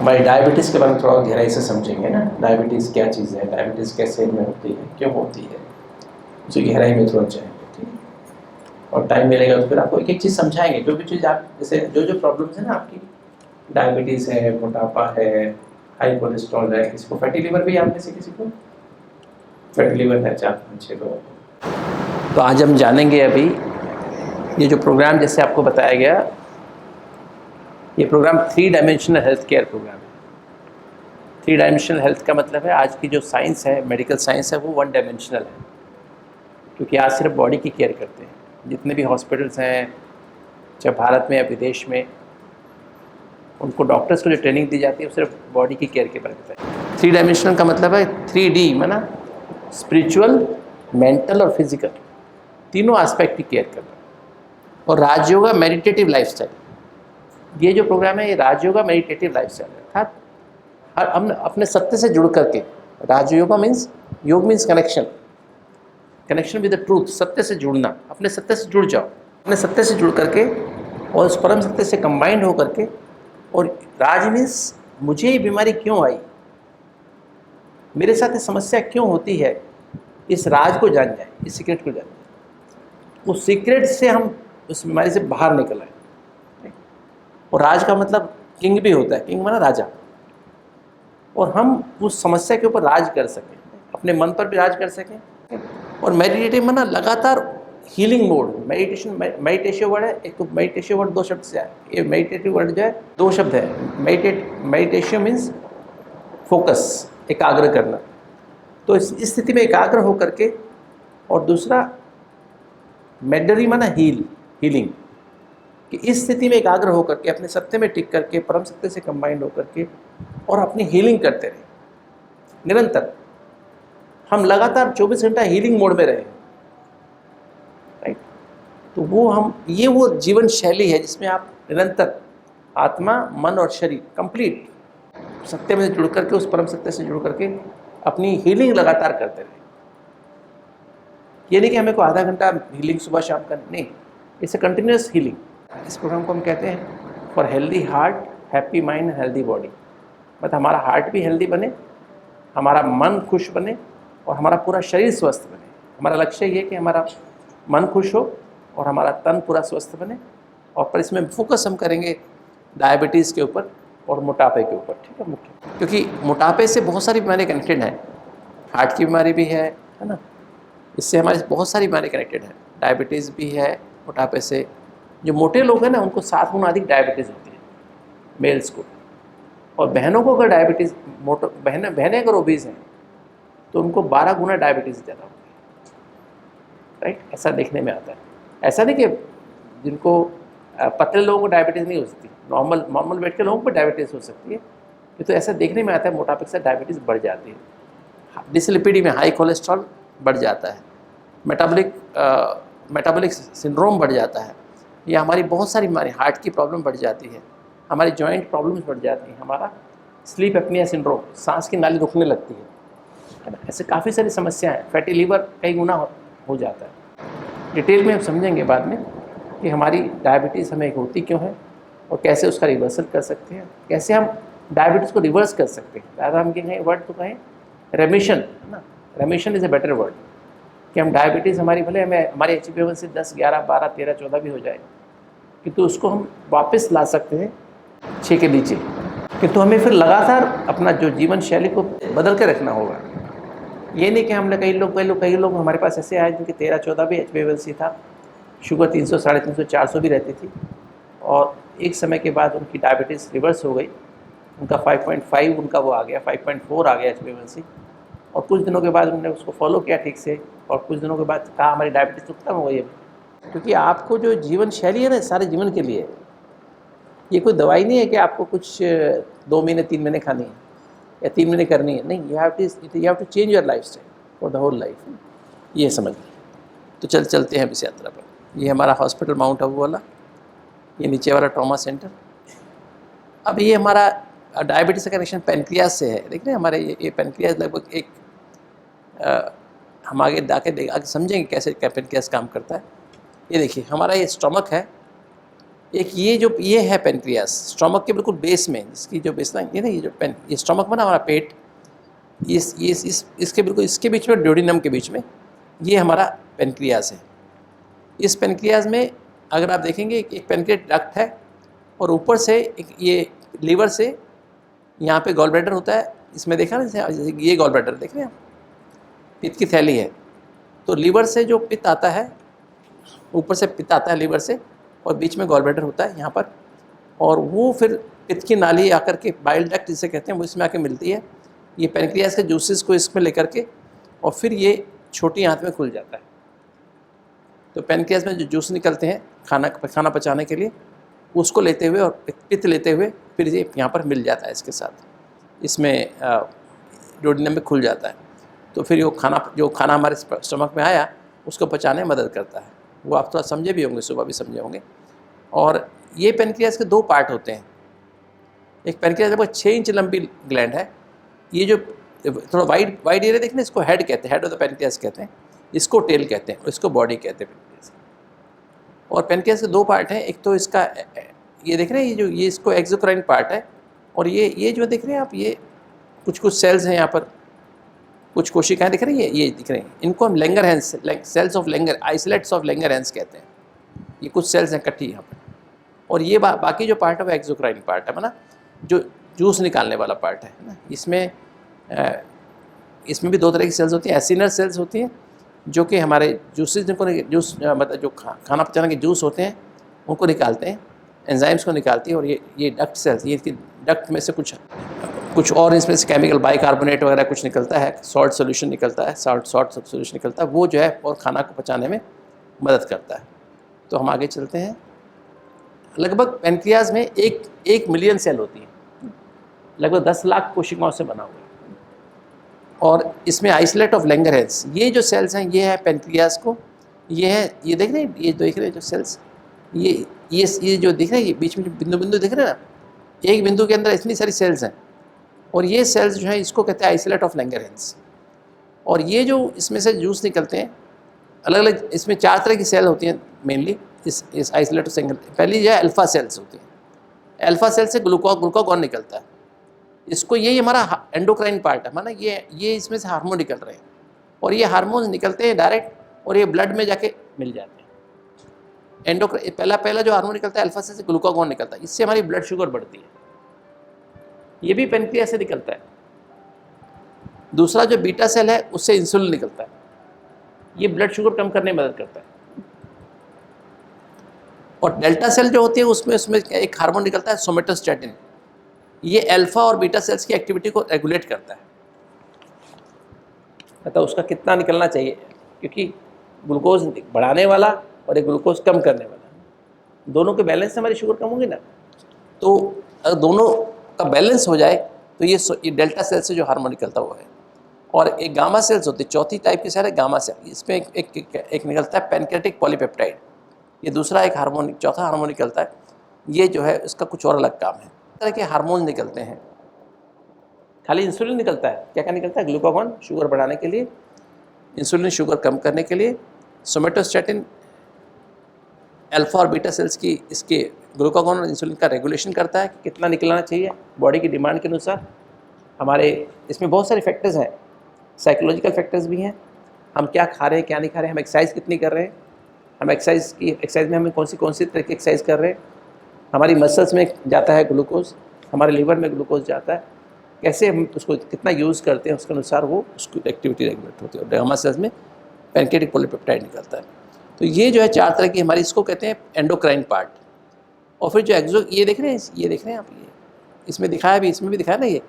हमारी डायबिटीज़ के बारे में थोड़ा गहराई से समझेंगे ना। डायबिटीज़ क्या चीज़ है, डायबिटीज़ कैसे में होती है, क्यों होती है, उसी गहराई में थोड़ा जाएंगे, ठीक है। और टाइम मिलेगा तो फिर आपको एक एक चीज़ समझाएंगे। जो भी चीज़ आप जैसे जो जो प्रॉब्लम्स है ना आपकी, डायबिटीज़ है, मोटापा है, हाई कोलेस्ट्रॉल है, किसी को फैटी लिवर भी, आप में से किसी को फैटी लिवर है 4-5-6 लोगों को। तो आज हम जानेंगे अभी ये जो प्रोग्राम जैसे आपको बताया गया, ये programme 3 dimensional health care programme है। 3 डायमेंशनल हेल्थ का मतलब है आज की जो साइंस है, मेडिकल साइंस है, वो 1 डायमेंशनल है, क्योंकि आज सिर्फ बॉडी की केयर करते हैं। जितने भी हॉस्पिटल्स हैं, चाहे भारत में या विदेश में, उनको डॉक्टर्स को जो ट्रेनिंग दी जाती है वो सिर्फ बॉडी की केयर के बारे में है। 3 डायमेंशनल का मतलब है 3D, माना स्पिरिचुअल, मेंटल और फिजिकल, तीनों एस्पेक्ट की केयर करना। और राजयोगा मेडिटेटिव लाइफस्टाइल, ये जो प्रोग्राम है ये राजयोगा मेडिटेटिव लाइफस्टाइल है, अर्थात हम अपने सत्य से जुड़ करके, राजयोगा मीन्स, योग means connection, connection with the truth, सत्य से जुड़ना, अपने सत्य से जुड़ जाओ, अपने सत्य से जुड़ करके और उस परम सत्य से कंबाइंड हो करके। और राज मीन्स मुझे ये बीमारी क्यों आई, मेरे साथ ये समस्या क्यों होती है, इस राज को जान जाए, इस सीक्रेट को जान जाए, उस सीक्रेट से हम उस बीमारी से बाहर निकल आए। और राज का मतलब किंग भी होता है, किंग माना राजा, और हम उस समस्या के ऊपर राज कर सकें, अपने मन पर भी राज कर सकें। और मेडिटेटिव माना लगातार हीलिंग मोड। मेडिटेशन वर्ड है, एक तो मेडिटेशन वर्ड 2 शब्द से है, ये मेडिटेटिव वर्ड जो है 2 शब्द है। मेडिटेशन मीन्स फोकस, एकाग्र करना। तो इस स्थिति में एकाग्र हो करके, और दूसरा मेडरी माना हीलिंग, कि इस स्थिति में एकाग्र होकर के अपने सत्य में टिक करके, परम सत्य से कंबाइंड होकर के, और अपनी हीलिंग करते रहे निरंतर। हम लगातार 24 घंटा हीलिंग मोड में रहे, राइट। तो ये वो जीवन शैली है जिसमें आप निरंतर आत्मा, मन और शरीर कंप्लीट सत्य में जुड़ करके, उस परम सत्य से जुड़ करके अपनी हीलिंग लगातार करते रहे। ये नहीं कि हमें को आधा घंटा हीलिंग सुबह शाम करनी, नहीं, इट्स ए कंटिन्यूस हीलिंग। इस प्रोग्राम को हम कहते हैं for healthy heart, happy mind, healthy body. मतलब हमारा हार्ट भी हेल्दी बने, हमारा मन खुश बने, और हमारा पूरा शरीर स्वस्थ बने। हमारा लक्ष्य ये है कि हमारा मन खुश हो और हमारा तन पूरा स्वस्थ बने। और पर इसमें फोकस हम करेंगे डायबिटीज़ के ऊपर और मोटापे के ऊपर, ठीक है, मुख्य, क्योंकि मोटापे से बहुत सारी बीमारी कनेक्टेड हैं। हार्ट की बीमारी भी है ना, इससे हमारी बहुत सारी बीमारी कनेक्टेड है। डायबिटीज़ भी है मोटापे से। जो मोटे लोग हैं ना, उनको 7 गुना अधिक डायबिटीज़ होती है मेल्स को। और बहनों को अगर डायबिटीज़, बहनें अगर ओबीज हैं तो उनको 12 गुना डायबिटीज़ ज़्यादा होती है, राइट। ऐसा देखने में आता है। ऐसा नहीं कि जिनको पतले लोगों को डायबिटीज़ नहीं हो सकती, नॉर्मल वेट के लोगों को डायबिटीज़ हो सकती है। ये तो ऐसा देखने में आता है, मोटापे से डायबिटीज़ बढ़ जाती है। डिसलिपिडी में हाई कोलेस्ट्रॉल बढ़ जाता है, मेटाबॉलिक सिंड्रोम बढ़ जाता है, या हमारी बहुत सारी बीमारी, हार्ट की प्रॉब्लम बढ़ जाती है, हमारी जॉइंट प्रॉब्लम्स बढ़ जाती हैं, हमारा स्लीप एपनिया सिंड्रोम, सांस की नाली रुकने लगती है ना। ऐसे काफ़ी सारी समस्याएं हैं। फैटी लीवर कई गुना हो जाता है। डिटेल में हम समझेंगे बाद में कि हमारी डायबिटीज़ हमें होती क्यों है और कैसे उसका रिवर्सल कर सकते हैं, कैसे हम डायबिटीज़ को रिवर्स कर सकते हैं। ज़्यादा हम कहें वर्ड तो कहें रेमिशन, है ना। रेमिशन इज़ ए बेटर वर्ड, कि हम डायबिटीज़ हमारी, भले हमारे HbA1c 10, 11, 12, 13, 14 भी हो जाए, किंतु उसको हम वापस ला सकते हैं 6 के नीचे। किंतु हमें फिर लगातार अपना जो जीवन शैली को बदल के रखना होगा। ये नहीं कि हमने कई लोग हमारे पास ऐसे आए जिनके 13, 14 भी HbA1c था, शुगर 300, 350, 400 भी रहती थी, और एक समय के बाद उनकी डायबिटीज़ रिवर्स हो गई, उनका 5.5 उनका वो आ गया, 5.4 आ गया HbA1c। और कुछ दिनों के बाद उन्होंने उसको फॉलो किया ठीक से, और कुछ दिनों के बाद कहा हमारी डायबिटीज़ तो खत्म हो गई है। क्योंकि आपको जो जीवन शैली है ना, सारे जीवन के लिए, ये कोई दवाई नहीं है कि आपको कुछ 2 महीने 3 महीने खानी है या 3 महीने करनी है, नहीं। You have to change your life style for the whole life, ये समझ लें। तो चलते हैं इस यात्रा पर। ये हमारा हॉस्पिटल माउंट आबू वाला, ये नीचे वाला ट्रॉमा सेंटर। अब ये हमारा डायबिटीज़ का कनेक्शन पेनक्रियाज से है। देख रहे हैं हमारे ये पेनक्रियाज लगभग एक हम आगे समझेंगे कैसे पेनक्रियाज काम करता है। ये देखिए हमारा ये स्टमक है, एक ये है पेनक्रियास स्टमक के बिल्कुल बेस में, इसकी जो बेस लाइन ये ना, ये स्टमक में ना हमारा पेट, इसके बिल्कुल इसके बीच में, ड्यूडिनम के बीच में ये हमारा पेनक्रियास है। इस पेनक्रियास में अगर आप देखेंगे एक पेनक्रियास डक्ट है और ऊपर से एक ये लीवर से यहाँ पे गॉल ब्लैडर होता है। इसमें देखा ना, ये गॉल ब्लैडर देख रहे हैं, पित्त की थैली है। तो लीवर से जो पित्त आता है, ऊपर से पित्त आता है लीवर से, और बीच में गॉल ब्लैडर होता है यहाँ पर, और वो फिर पित्त की नाली आकर के बाइल डक्ट जिसे कहते हैं वो इसमें आके मिलती है। ये पेनक्रियास के जूसेस को इसमें लेकर के और फिर ये छोटी आंत में खुल जाता है। तो पेनक्रियास में जो जूस निकलते हैं खाना पचाने के लिए, उसको लेते हुए और पित्त लेते हुए फिर ये यहाँ पर मिल जाता है इसके साथ, इसमें डोडिनम में खुल जाता है। तो फिर जो खाना हमारे स्टमक में आया उसको पचाने में मदद करता है। वो आप थोड़ा समझे भी होंगे, सुबह भी समझे होंगे। और ये पेनक्रियास के 2 पार्ट होते हैं। एक पेनक्रियास लगभग 6 इंच लंबी ग्लैंड है। ये जो थोड़ा वाइड एरिया देखना, इसको हेड कहते हैं, हेड ऑफ द पेनक्रियास कहते हैं, इसको टेल कहते हैं और इसको बॉडी कहते हैं पेनक्रियास। और पेनक्रियास के 2 पार्ट हैं। एक तो इसका ये देख रहे हैं, ये इसको एक्सोक्राइन पार्ट है, और ये जो देख रहे हैं आप, ये कुछ सेल्स हैं यहाँ पर, कुछ कोशिकाएं दिख रही है, ये दिख रही हैं। इनको हम Langerhans cells of Langer, isolates of Langerhans कहते हैं। ये कुछ सेल्स हैं इकट्ठी यहाँ पर। और ये बाकी जो पार्ट है वो एक्सोक्राइन पार्ट है ना, जो जूस निकालने वाला पार्ट है ना। इसमें भी 2 तरह की सेल्स होती हैं। एसिनर सेल्स होती हैं जो कि हमारे जूस मतलब जो खाना पचाने के जूस होते हैं उनको निकालते हैं, एंजाइम्स को निकालती है। और ये डक्ट सेल्स, ये डक्ट में से कुछ और इसमें से केमिकल बाइकार्बोनेट वगैरह कुछ निकलता है, सॉल्ट सोल्यूशन निकलता है, सॉल्ट सोल्यूशन निकलता है, वो जो है और खाना को पचाने में मदद करता है। तो हम आगे चलते हैं। लगभग पेनक्रियास में 1 मिलियन सेल होती है, लगभग 10 लाख कोशिकाओं से बना हुआ है। और इसमें आइसोलेट ऑफ लैंगरहैंस, ये जो सेल्स हैं ये है पेनक्रियास को, ये है, ये देख रहे हैं, ये देख रहे हैं जो सेल्स, ये जो दिख रहे हैं, ये बीच में जो बिंदु दिख रहे हैं ना, एक बिंदु के अंदर इतनी सारी सेल्स हैं। और ये सेल्स जो है इसको कहते हैं आइसोलेट ऑफ लैंगरहैंस। और ये जो इसमें से जूस निकलते हैं अलग अलग, इसमें 4 तरह की सेल होती हैं मेनली इस आइसोलेट ऑफ लैंगरहैंस। पहली जो है अल्फा सेल्स होती हैं। अल्फा सेल से ग्लूकागॉन निकलता है। इसको ये हमारा एंडोक्राइन पार्ट है ना, ये इसमें से हार्मोन निकल रहे हैं, और ये हार्मोन निकलते हैं डायरेक्ट, और ये ब्लड में जाके मिल जाते हैं। एंडोक्राइन पहला जो हार्मोन निकलता है अल्फा सेल से ग्लूकागॉन निकलता है, इससे हमारी ब्लड शुगर बढ़ती है। ये भी पेनक्रियास से निकलता है। दूसरा जो बीटा सेल है उससे इंसुलिन निकलता है, ये ब्लड शुगर कम करने में मदद करता है। और डेल्टा सेल जो होती है उसमें एक हार्मोन निकलता है सोमेटोस्टैटिन, ये अल्फा और बीटा सेल्स की एक्टिविटी को रेगुलेट करता है। मतलब उसका कितना निकलना चाहिए, क्योंकि ग्लूकोज बढ़ाने वाला और एक ग्लूकोज कम करने वाला, दोनों के बैलेंस से हमारी शुगर कम होगी ना। तो अगर दोनों का बैलेंस हो जाए तो ये डेल्टा सेल से जो हार्मोन निकलता हुआ है। और एक गामा सेल्स होती है, चौथी टाइप की सेल है गामा सेल। इसमें एक निकलता है पैनक्रेटिक पॉलीपेप्टाइड, ये दूसरा एक हार्मोन, चौथा हार्मोन निकलता है। ये जो है इसका कुछ और अलग काम है। इस तरह के हार्मोन निकलते हैं। खाली इंसुलिन निकलता है, क्या निकलता है, ग्लूकागॉन शुगर बढ़ाने के लिए, इंसुलिन शुगर कम करने के लिए, सोमेटोस्टैटिन अल्फा और बीटा सेल्स की इसके ग्लूकागॉन और इंसुलिन का रेगुलेशन करता है कि कितना निकलना चाहिए बॉडी की डिमांड के अनुसार। हमारे इसमें बहुत सारे फैक्टर्स हैं, साइकोलॉजिकल फैक्टर्स भी हैं, हम क्या खा रहे हैं क्या नहीं खा रहे हैं, हम एक्सरसाइज कितनी कर रहे हैं, हम एक्सरसाइज में हमें कौन सी तरह की एक्सरसाइज कर रहे हैं, हमारी मसल्स में जाता है ग्लूकोज, हमारे लीवर में ग्लूकोज जाता है, कैसे हम उसको कितना यूज़ करते हैं उसके अनुसार वो उसकी एक्टिविटी रेगुलेट होती है। और गामा सेल्स में पैनक्रेटिक पॉलीपेप्टाइड निकलता है। तो ये जो है 4 तरह की हमारी, इसको कहते हैं एंडोक्राइन पार्ट। और फिर जो ये देख रहे हैं आप, ये इसमें दिखाया भी, इसमें भी दिखाया ना, ये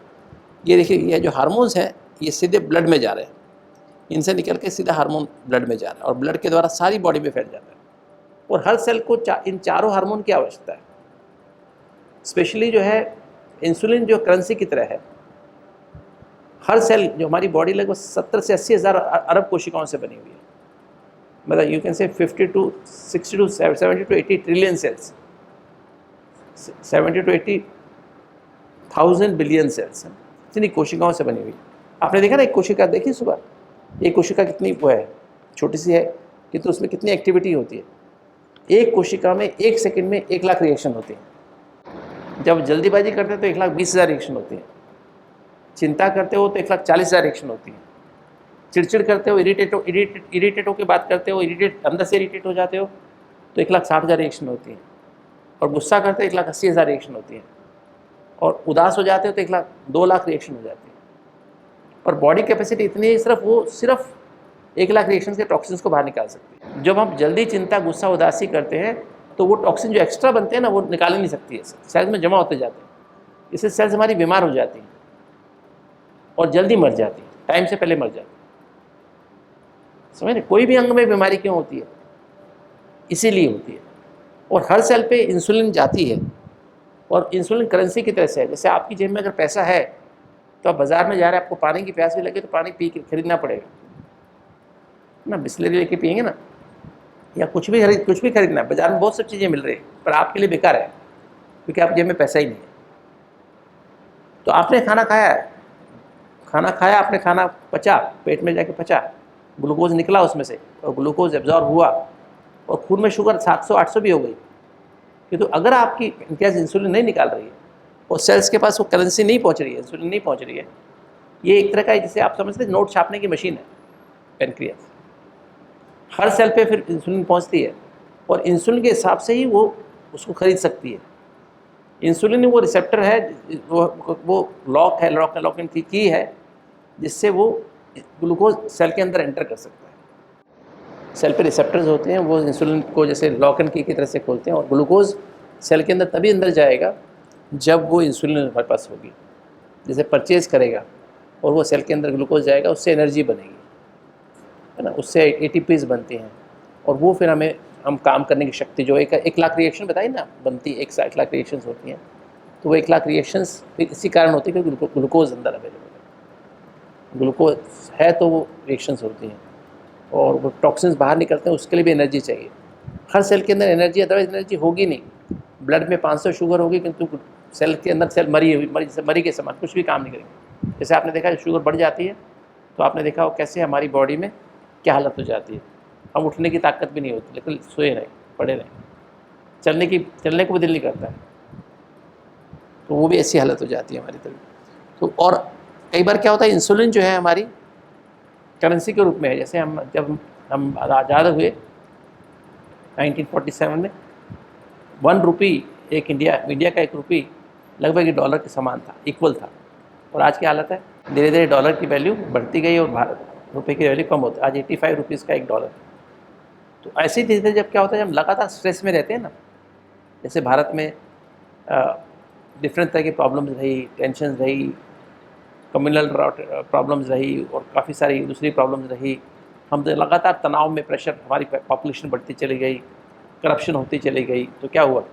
देखिए, ये जो हार्मोन्स हैं ये सीधे ब्लड में जा रहे हैं, इनसे निकल के सीधा हार्मोन ब्लड में जा रहा है और ब्लड के द्वारा सारी बॉडी में फैल जाता है। और हर सेल को इन चारों हार्मोन की आवश्यकता है। स्पेशली जो है इंसुलिन जो करेंसी की तरह है, हर सेल जो हमारी बॉडी लगभग 70 से 80 हज़ार अरब कोशिकाओं से बनी हुई है। मतलब you can say 50 to 60 to 70 to 80 trillion cells, 70 to 80,000 billion cells, इतनी कोशिकाओं से बनी हुई। आपने देखा ना, एक कोशिका देखी सुबह, एक कोशिका कितनी वो है, छोटी सी है, किंतु उसमें कितनी एक्टिविटी होती है। एक कोशिका में 1 सेकंड में 1 लाख रिएक्शन होते हैं। जब जल्दीबाजी करते हैं तो 1,20,000 रिएक्शन होती है। चिंता करते हो तो 1,40,000 रिएक्शन होती है। चिड़चिड़ करते हो, इरिटेट होकर बात करते हो, अंदर से इरिटेट हो जाते हो तो 1,60,000 रिएक्शन होती है। और गुस्सा करते हो 1,80,000 रिएक्शन होती है। और उदास हो जाते हो तो 2 लाख रिएक्शन हो जाती है। और बॉडी कैपेसिटी इतनी है, सिर्फ 1 लाख रिएक्शन से टॉक्सिन्स को बाहर निकाल सकती है। जब हम जल्दी चिंता, गुस्सा, उदासी करते हैं तो वो टॉक्सिन जो एक्स्ट्रा बनते हैं ना, वो निकाल नहीं सकती है, सेल्स में जमा होते जाते हैं। इससे सेल्स हमारी बीमार हो जाती हैं और जल्दी मर जाती है, टाइम से पहले मर जाती है। समझ रहे? कोई भी अंग में बीमारी क्यों होती है? इसीलिए होती है। और हर सेल पे इंसुलिन जाती है, और इंसुलिन करेंसी की तरह से है। जैसे आपकी जेब में अगर पैसा है तो आप बाज़ार में जा रहे हैं, आपको पानी की प्यास भी लगे तो पानी पी के खरीदना पड़ेगा ना, बिस्लरी लेके पियेंगे ना, या कुछ भी खरीदना है। बाज़ार में बहुत सब चीज़ें मिल रही है, पर आपके लिए बेकार है क्योंकि आप जेब में पैसा ही नहीं है। तो आपने खाना खाया, आपने खाना पचा, पेट में जाके पचा, ग्लूकोज निकला उसमें से, और ग्लूकोज एब्जॉर्ब हुआ, और खून में शुगर 700-800 भी हो गई। किंतु अगर आपकी पैनक्रियास इंसुलिन नहीं निकाल रही है और सेल्स के पास वो करेंसी नहीं पहुंच रही है, इंसुलिन नहीं पहुंच रही है, ये एक तरह का, जिसे आप समझते हैं नोट छापने की मशीन है पैनक्रियास। हर सेल पे फिर इंसुलिन पहुंचती है, और इंसुलिन के हिसाब से ही वो उसको खरीद सकती है। इंसुलिन वो रिसेप्टर है, वो लॉक इन की है, जिससे वो ग्लूकोज सेल के अंदर एंटर कर सकता है। सेल पे रिसेप्टर्स होते हैं, वो इंसुलिन को जैसे लॉक इन की तरह से खोलते हैं, और ग्लूकोज सेल के अंदर तभी अंदर जाएगा जब वो इंसुलिन हमारे पास होगी। जैसे परचेज़ करेगा और वो सेल के अंदर ग्लूकोज जाएगा, उससे एनर्जी बनेगी, है ना, उससे ATPs बनती हैं, और वो फिर हम काम करने की शक्ति, जो 1 लाख रिएक्शन बताई ना बनती है, 1 लाख रिएक्शंस होती हैं, तो वो 1 लाख रिएक्शंस फिर इसी कारण होती है क्योंकि ग्लूकोज अंदर अवेलेबल है। ग्लूकोज है तो वो रिएक्शंस होती हैं, और वो टॉक्सिन्स बाहर निकलते हैं, उसके लिए भी एनर्जी चाहिए। हर सेल के अंदर एनर्जी, अदरवाइज एनर्जी होगी नहीं। ब्लड में 500 शुगर होगी, किंतु सेल के अंदर सेल मरी के समान कुछ भी काम नहीं करेंगे। जैसे आपने देखा शुगर बढ़ जाती है तो आपने देखा हो कैसे हमारी बॉडी में क्या हालत हो जाती है। हम उठने की ताकत भी नहीं होती, लेकिन सोए रहें, पड़े रहें, चलने को भी दिल नहीं करता है, तो वो भी ऐसी हालत हो जाती है हमारी तरफ। तो और कई बार क्या होता है, इंसुलिन जो है हमारी करेंसी के रूप में है। जैसे जब हम आज़ाद हुए 1947 में, 1 रुपी एक इंडिया का 1 रुपी लगभग $1 के समान था, इक्वल था। और आज की हालत है, धीरे धीरे डॉलर की वैल्यू बढ़ती गई और रुपये की वैल्यू कम होती है। आज 85 रुपीज़ का $1। तो ऐसे ही धीरे धीरे जब क्या होता है, जब लगातार स्ट्रेस में रहते हैं ना, जैसे भारत में डिफरेंट तरह की प्रॉब्लम्स रही, टेंशन रही, कम्युनल प्रॉब्लम्स रही, और काफ़ी सारी दूसरी प्रॉब्लम्स रही। हम तो लगातार तनाव में, प्रेशर, हमारी पॉपुलेशन बढ़ती चली गई, करप्शन होती चली गई, तो क्या हुआ,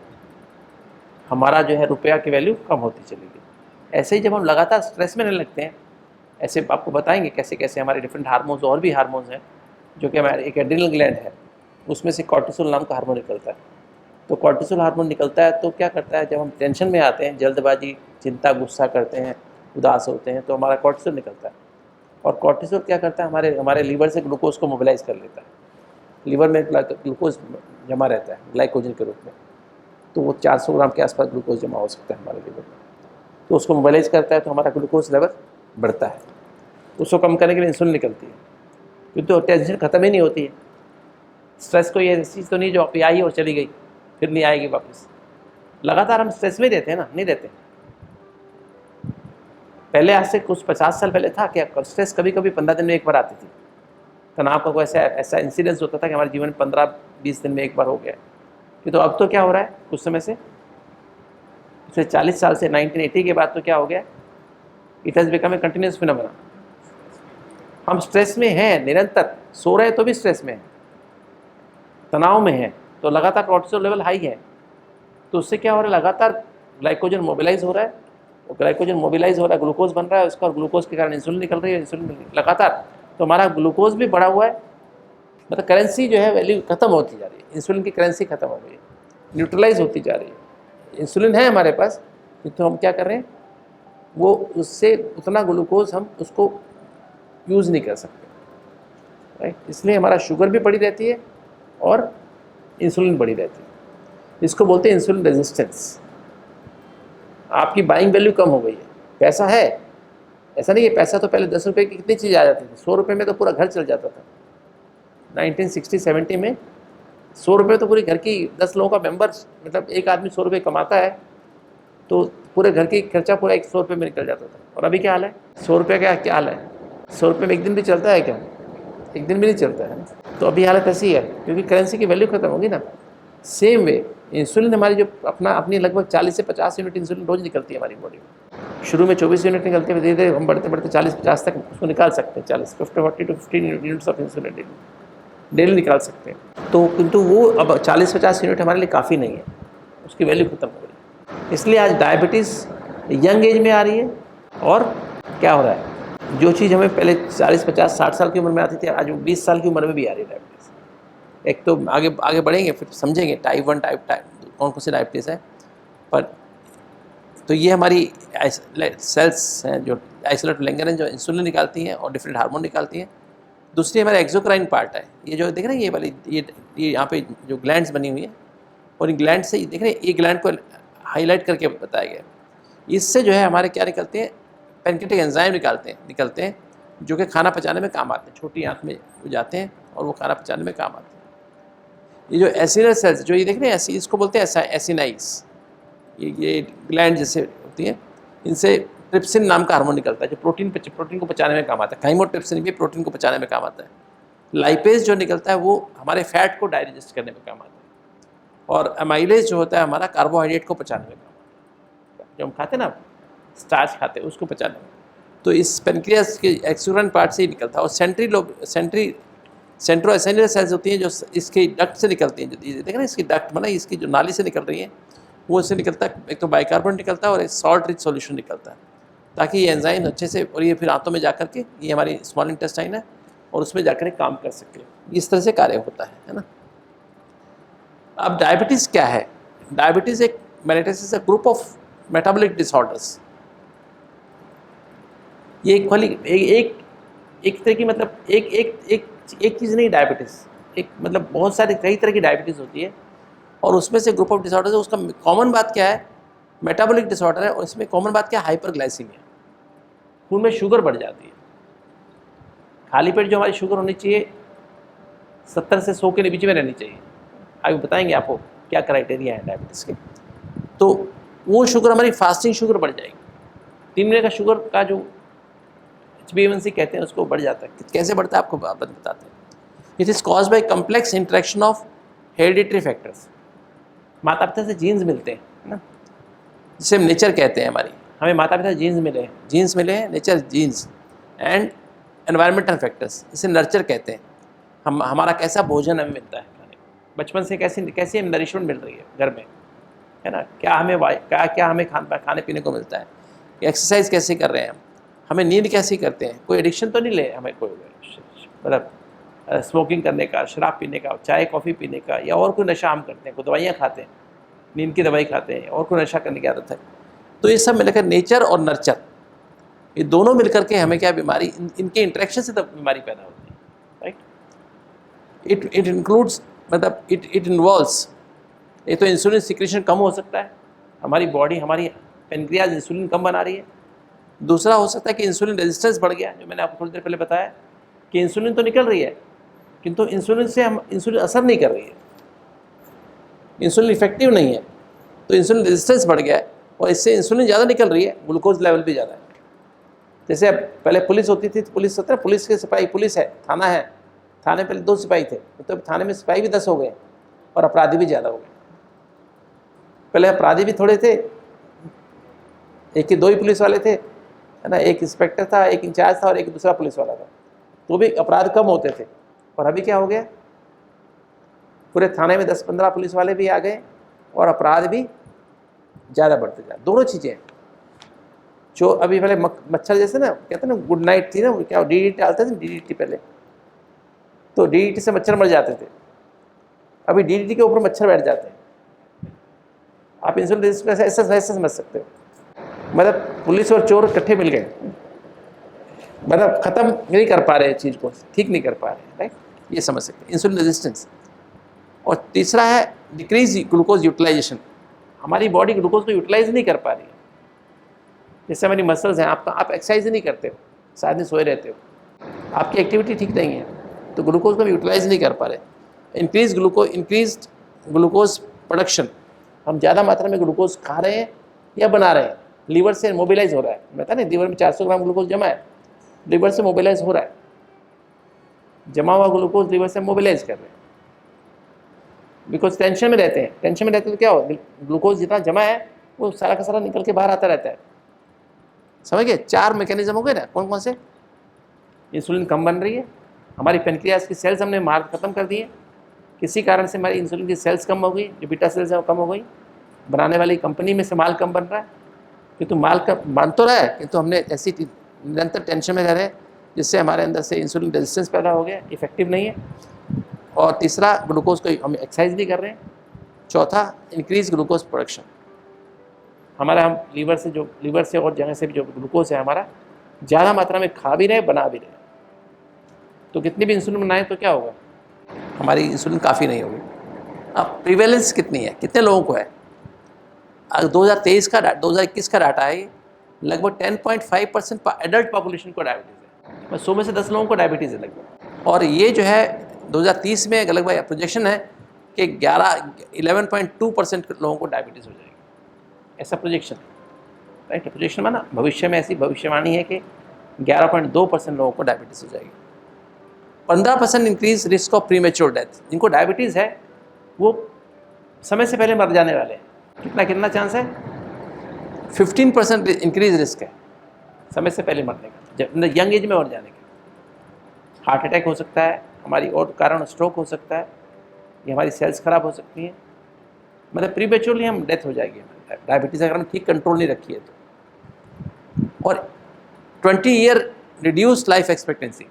हमारा जो है रुपया की वैल्यू कम होती चली गई। ऐसे ही जब हम लगातार स्ट्रेस में रहने लगते हैं, ऐसे आपको बताएंगे कैसे कैसे हमारे डिफरेंट हार्मोन्स, और भी हार्मोन्स हैं, जो कि हमारे एक एड्रिनल ग्लैंड है, उसमें से कॉर्टिसोल नाम का हार्मोन निकलता है। तो कॉर्टिसोल हार्मोन निकलता है तो क्या करता है, जब हम टेंशन में आते हैं, जल्दबाजी, चिंता, गुस्सा करते हैं, उदास होते हैं, तो हमारा कॉर्टिसोल निकलता है। और कॉर्टिसोल क्या करता है, हमारे लीवर से ग्लूकोज को मोबिलाइज कर लेता है। लीवर में ग्लूकोज जमा रहता है ग्लाइकोजन के रूप में, तो वो 400 ग्राम के आसपास ग्लूकोज जमा हो सकता है हमारे लीवर में। तो उसको मोबिलाइज करता है, तो हमारा ग्लूकोज लेवल बढ़ता है। उसको कम करने के लिए इंसुलिन निकलती है, क्योंकि तो टेंशन ख़त्म ही नहीं होती है। स्ट्रेस को ये चीज़ तो नहीं जो आप आई और चली गई, फिर नहीं आएगी वापस। लगातार हम स्ट्रेस में रहते हैं ना, नहीं रहते। पहले आज से कुछ 50 साल पहले था क्या, स्ट्रेस कभी कभी 15 दिन में एक बार आती थी। तनाव का कोई ऐसा इंसिडेंस होता था कि हमारे जीवन में 15-20 दिन में एक बार हो गया। कि तो अब तो क्या हो रहा है, कुछ समय से, पिछले 40 साल से 1980 के बाद तो क्या हो गया, it has become a continuous phenomena. हम स्ट्रेस में हैं, निरंतर सो रहे हैं तो भी स्ट्रेस में हैं, तनाव में हैं, तो लगातार कॉर्टिसोल लेवल हाई है। तो उससे क्या हो रहा है, लगातार ग्लाइकोजन मोबिलाइज हो रहा है, और ग्लाइकोजन मोबिलाइज हो रहा है, ग्लूकोज बन रहा है उसका, और ग्लूकोज के कारण इंसुलिन निकल रही है, इंसुलिन लगातार, तो हमारा ग्लूकोज भी बढ़ा हुआ है। मतलब करेंसी जो है वैल्यू खत्म होती जा रही है, इंसुलिन की करेंसी खत्म हो गई है, न्यूट्रलाइज होती जा रही है। इंसुलिन है हमारे पास, तो हम क्या कर रहे हैं, वो उससे उतना ग्लूकोज हम उसको यूज़ नहीं कर सकते, राइट। इसलिए हमारा शुगर भी बढ़ी रहती है और इंसुलिन बढ़ी रहती है। इसको बोलते हैं इंसुलिन रेजिस्टेंस। आपकी बाइंग वैल्यू कम हो गई है, पैसा है, ऐसा नहीं है, पैसा तो पहले 10 रुपये की कितनी चीज़ आ जाती थी, 100 रुपये में तो पूरा घर चल जाता था। 1960-70 में 100 रुपये तो पूरे घर की 10 लोगों का मेंबर, मतलब एक आदमी 100 रुपये कमाता है तो पूरे घर की खर्चा पूरा 100 रुपये में निकल जाता था। और अभी क्या हाल है, 100 रुपये का क्या हाल है, 100 रुपये में एक दिन भी चलता है क्या, एक दिन भी नहीं चलता है। तो अभी हालत ऐसी है क्योंकि करेंसी की वैल्यू खत्म होगी ना। सेम वे इंसुलिन हमारी जो अपनी लगभग 40 से 50 यूनिट इंसुलिन रोज निकलती है हमारी बॉडी में। शुरू में 24 यूनिट निकलती है, धीरे धीरे हम बढ़ते बढ़ते 40-50 तक उसको निकाल सकते हैं। 40 to 15 units of insulin daily निकाल सकते हैं। तो किंतु वो अब 40-50 यूनिट हमारे लिए काफ़ी नहीं है, उसकी वैल्यू खत्म हो रही। इसलिए आज डायबिटीज़ यंग एज में आ रही है। और क्या हो रहा है, जो चीज़ हमें पहले 40-50-60 साल की उम्र में आती थी, आज वो 20 साल की उम्र में भी आ रही है डायबिटीज़। एक तो आगे बढ़ेंगे फिर समझेंगे टाइप 1 टाइप कौन कौन सी डायबिटीज़ है। पर तो ये हमारी सेल्स हैं जो आइसोलेट लैंगर हैं, जो इंसुलिन निकालती हैं और डिफरेंट हार्मोन निकालती हैं। दूसरी हमारा एक्सोक्राइन पार्ट है, ये जो देख रहे हैं ये वाली ये यहाँ पे जो ग्लैंड्स बनी हुई है, और इन ग्लैंड से देख रहे हैं, ये ग्लैंड को हाईलाइट करके बताया गया। इससे जो है हमारे क्या निकलते हैं, पैनक्रियाटिक एंजाइम निकलते हैं जो कि खाना पचाने में काम आते हैं। छोटी आंत में जाते हैं और वो खाना पचाने में काम आते हैं। ये जो एसिनल सेल्स जो ये देख रहे हैं, इसको बोलते हैं एसिनाइज, ये ग्लैंड जैसे होती है, इनसे ट्रिप्सिन नाम का हार्मोन निकलता है जो प्रोटीन को पचाने में काम आता है। काइमोट्रिप्सिन भी प्रोटीन को पचाने में काम आता है। लाइपेज जो निकलता है वो हमारे फैट को डाइजेस्ट करने में काम आता है। और अमाइलेज जो होता है हमारा कार्बोहाइड्रेट को पचाने में काम आता है। जो हम खाते हैं ना, स्टार्च खाते हैं, उसको पचाने में। तो इस पेनक्रियास के एक्सोक्राइन पार्ट से ही निकलता है। और सेंट्रोएसेनियल सेल्स होती हैं जो इसके डक्ट से निकलती हैं। जो देख रहे हैं इसकी डक्ट बना, इसकी जो नाली से निकल रही है वो इससे निकलता है। एक तो बाइकार्बोनेट निकलता है और एक सॉल्ट रिच सॉल्यूशन निकलता है, ताकि ये एंजाइम अच्छे से, और ये फिर आंतों में जाकर के, ये हमारी स्मॉल इंटेस्टाइन है और उसमें जाकर काम कर सके। इस तरह से कार्य होता है ना। अब डायबिटीज़ क्या है? डायबिटीज़ एक mellitus is a group of metabolic disorders. ये एक तरह की, मतलब एक चीज़ नहीं डायबिटीज़, एक मतलब बहुत सारी कई तरह की डायबिटीज़ होती है और उसमें से ग्रुप ऑफ डिसऑर्डर है। उसका कॉमन बात क्या है, मेटाबॉलिक डिसऑर्डर है। और इसमें कॉमन बात क्या है, हाइपरग्लाइसीमिया, खून में शुगर बढ़ जाती है। खाली पेट जो हमारी शुगर होनी चाहिए 70 से 100 के बीच में रहनी चाहिए। आगे बताएंगे आपको क्या क्राइटेरिया है डायबिटीज़ के। तो वो शुगर हमारी फास्टिंग शुगर बढ़ जाएगी। 3 महीने का शुगर का जो HbA1c कहते हैं उसको बढ़ जाता है। कैसे बढ़ता है आपको बताते हैं। It is cause by complex interaction of hereditary factors. माता पिता से जीन्स मिलते हैं ना, जिसे हम नेचर कहते हैं। हमें माता पिता जीन्स मिले हैं, nature genes and environmental factors, इसे नर्चर कहते हैं। हमारा कैसा भोजन हमें मिलता है खाने, बचपन से कैसी हमें नरिशमेंट मिल रही है घर में, है ना, क्या हमें खाने पीने को मिलता है, एक्सरसाइज कैसे कर रहे हैं हमें नींद कैसी करते हैं, कोई एडिक्शन तो नहीं ले हमें, कोई मतलब स्मोकिंग करने का, शराब पीने का, चाय कॉफ़ी पीने का, या और कोई नशा हम करते हैं, कोई दवाइयाँ खाते हैं, नींद की दवाई खाते हैं, और कोई नशा करने की आदत है। तो ये सब मिलकर नेचर और नर्चर, ये दोनों मिलकर के हमें क्या बीमारी, इनके इंटरेक्शन से तब बीमारी पैदा होती है, राइट। इट इंक्लूड्स, मतलब इट इन्वॉल्व्स, एक तो इंसुलिन सिक्रेशन कम हो सकता है, हमारी पेनक्रियाज इंसुलिन कम बना रही है। दूसरा हो सकता है कि इंसुलिन रेजिस्टेंस बढ़ गया, जो मैंने आपको थोड़ी देर पहले बताया कि इंसुलिन तो निकल रही है किंतु इंसुलिन असर नहीं कर रही है, इंसुलिन इफेक्टिव नहीं है, तो इंसुलिन रेजिस्टेंस बढ़ गया है और इससे इंसुलिन ज़्यादा निकल रही है, ग्लूकोज लेवल भी ज़्यादा है। जैसे अब पहले पुलिस होती थी, पुलिस होता है, पुलिस के सिपाही, पुलिस है, थाना है, थाने पहले 2 सिपाही थे, तो थाने में सिपाही भी 10 हो गए और अपराधी भी ज़्यादा हो गए। पहले अपराधी भी थोड़े थे, 1 के 2 ही पुलिस वाले थे, है ना, 1 इंस्पेक्टर था, 1 इंचार्ज था और 1 दूसरा पुलिस वाला था, तो भी अपराध कम होते थे। और अभी क्या हो गया, पूरे थाने में 10-15 पुलिस वाले भी आ गए और अपराध भी ज़्यादा बढ़ते जा। दोनों चीज़ें जो अभी पहले मच्छर जैसे ना कहते हैं ना, गुड नाइट थी ना, क्या DDT डालते थे, DDT पहले, तो DDT से मच्छर मर जाते थे, अभी DDT के ऊपर मच्छर बैठ जाते हैं। आप इंसुलिन रेजिस्टेंस ऐसा समझ सकते हो, मतलब पुलिस और चोर इकट्ठे मिल गए, मतलब ख़त्म नहीं कर पा रहे चीज़ को, ठीक नहीं कर पा रहे, राइट, ये समझ सकते हैं इंसुलिन रेजिस्टेंस। और तीसरा है डिक्रीज ग्लूकोज यूटिलाइजेशन, हमारी बॉडी ग्लूकोज को यूटिलाइज नहीं कर पा रही है। जैसे हमारी मसल्स हैं, आप एक्सरसाइज नहीं करते हो, साथ में सोए रहते हो, आपकी एक्टिविटी ठीक नहीं है, तो ग्लूकोज को हम यूटिलाइज नहीं कर पा रहे। इंक्रीज ग्लूकोज प्रोडक्शन, हम ज़्यादा मात्रा में ग्लूकोज खा रहे हैं या बना रहे हैं, लीवर से मोबिलाइज हो रहा है, बता नहीं, लीवर में 400 ग्राम ग्लूकोज जमा है, लीवर से मोबिलाइज हो रहा है, जमा हुआ ग्लूकोज लीवर से मोबिलाइज कर रहे हैं, बिकॉज टेंशन में रहते हैं। टेंशन में रहते तो क्या हो, ग्लूकोज जितना जमा है वो सारा का सारा निकल के बाहर आता रहता है। समझ गए? 4 मैकेनिज्म हो गए ना, कौन कौन से? इंसुलिन कम बन रही है, हमारी पेनक्रियास की सेल्स हमने मार खत्म कर दी है, किसी कारण से हमारी इंसुलिन की सेल्स कम हो गई, जो बीटा सेल्स है वो कम हो गई, बनाने वाली कंपनी में से माल कम बन रहा है, किंतु माल कम बन तो रहा है, किंतु हमने ऐसी निरंतर टेंशन में रह रहे हैं जिससे हमारे अंदर से इंसुलिन रेजिस्टेंस पैदा हो गया, इफेक्टिव नहीं है। और तीसरा, ग्लूकोज को हम एक्सरसाइज नहीं कर रहे हैं। चौथा, इंक्रीज ग्लूकोज प्रोडक्शन, हमारा हम लीवर से और जगह से भी जो ग्लूकोज है हमारा ज़्यादा मात्रा में खा भी रहे, बना भी रहे, तो कितनी भी इंसुलिन बनाए तो क्या होगा, हमारी इंसुलिन काफ़ी नहीं होगी। अब प्रिवेलेंस कितनी है, कितने लोगों को है? अगर 2021 का डाटा है, लगभग 10.5% एडल्ट पॉपुलेशन को डायबिटीज़ है, बस 100 में से 10 लोगों को डायबिटीज़ है लगभग। और ये जो है 2030 में लगभग प्रोजेक्शन है कि 11.2% लोगों को डायबिटीज़ हो जाएगी, ऐसा प्रोजेक्शन है, राइट? प्रोजेक्शन माना भविष्य में ऐसी भविष्यवाणी है कि 11.2% लोगों को डायबिटीज़ हो जाएगी। 15% increase risk of premature death, जिनको डायबिटीज़ है वो समय से पहले मर जाने वाले हैं। कितना चांस है? 15% इंक्रीज रिस्क है समय से पहले मरने का, जब यंग एज में मर जाने का। हार्ट अटैक हो सकता है, हमारी और कारण स्ट्रोक हो सकता है, ये हमारी सेल्स खराब हो सकती हैं, मतलब प्रीमेच्योरली हम डेथ हो जाएगी डायबिटीज़ अगर हम ठीक कंट्रोल नहीं रखी है तो। और 20 year reduced life expectancy,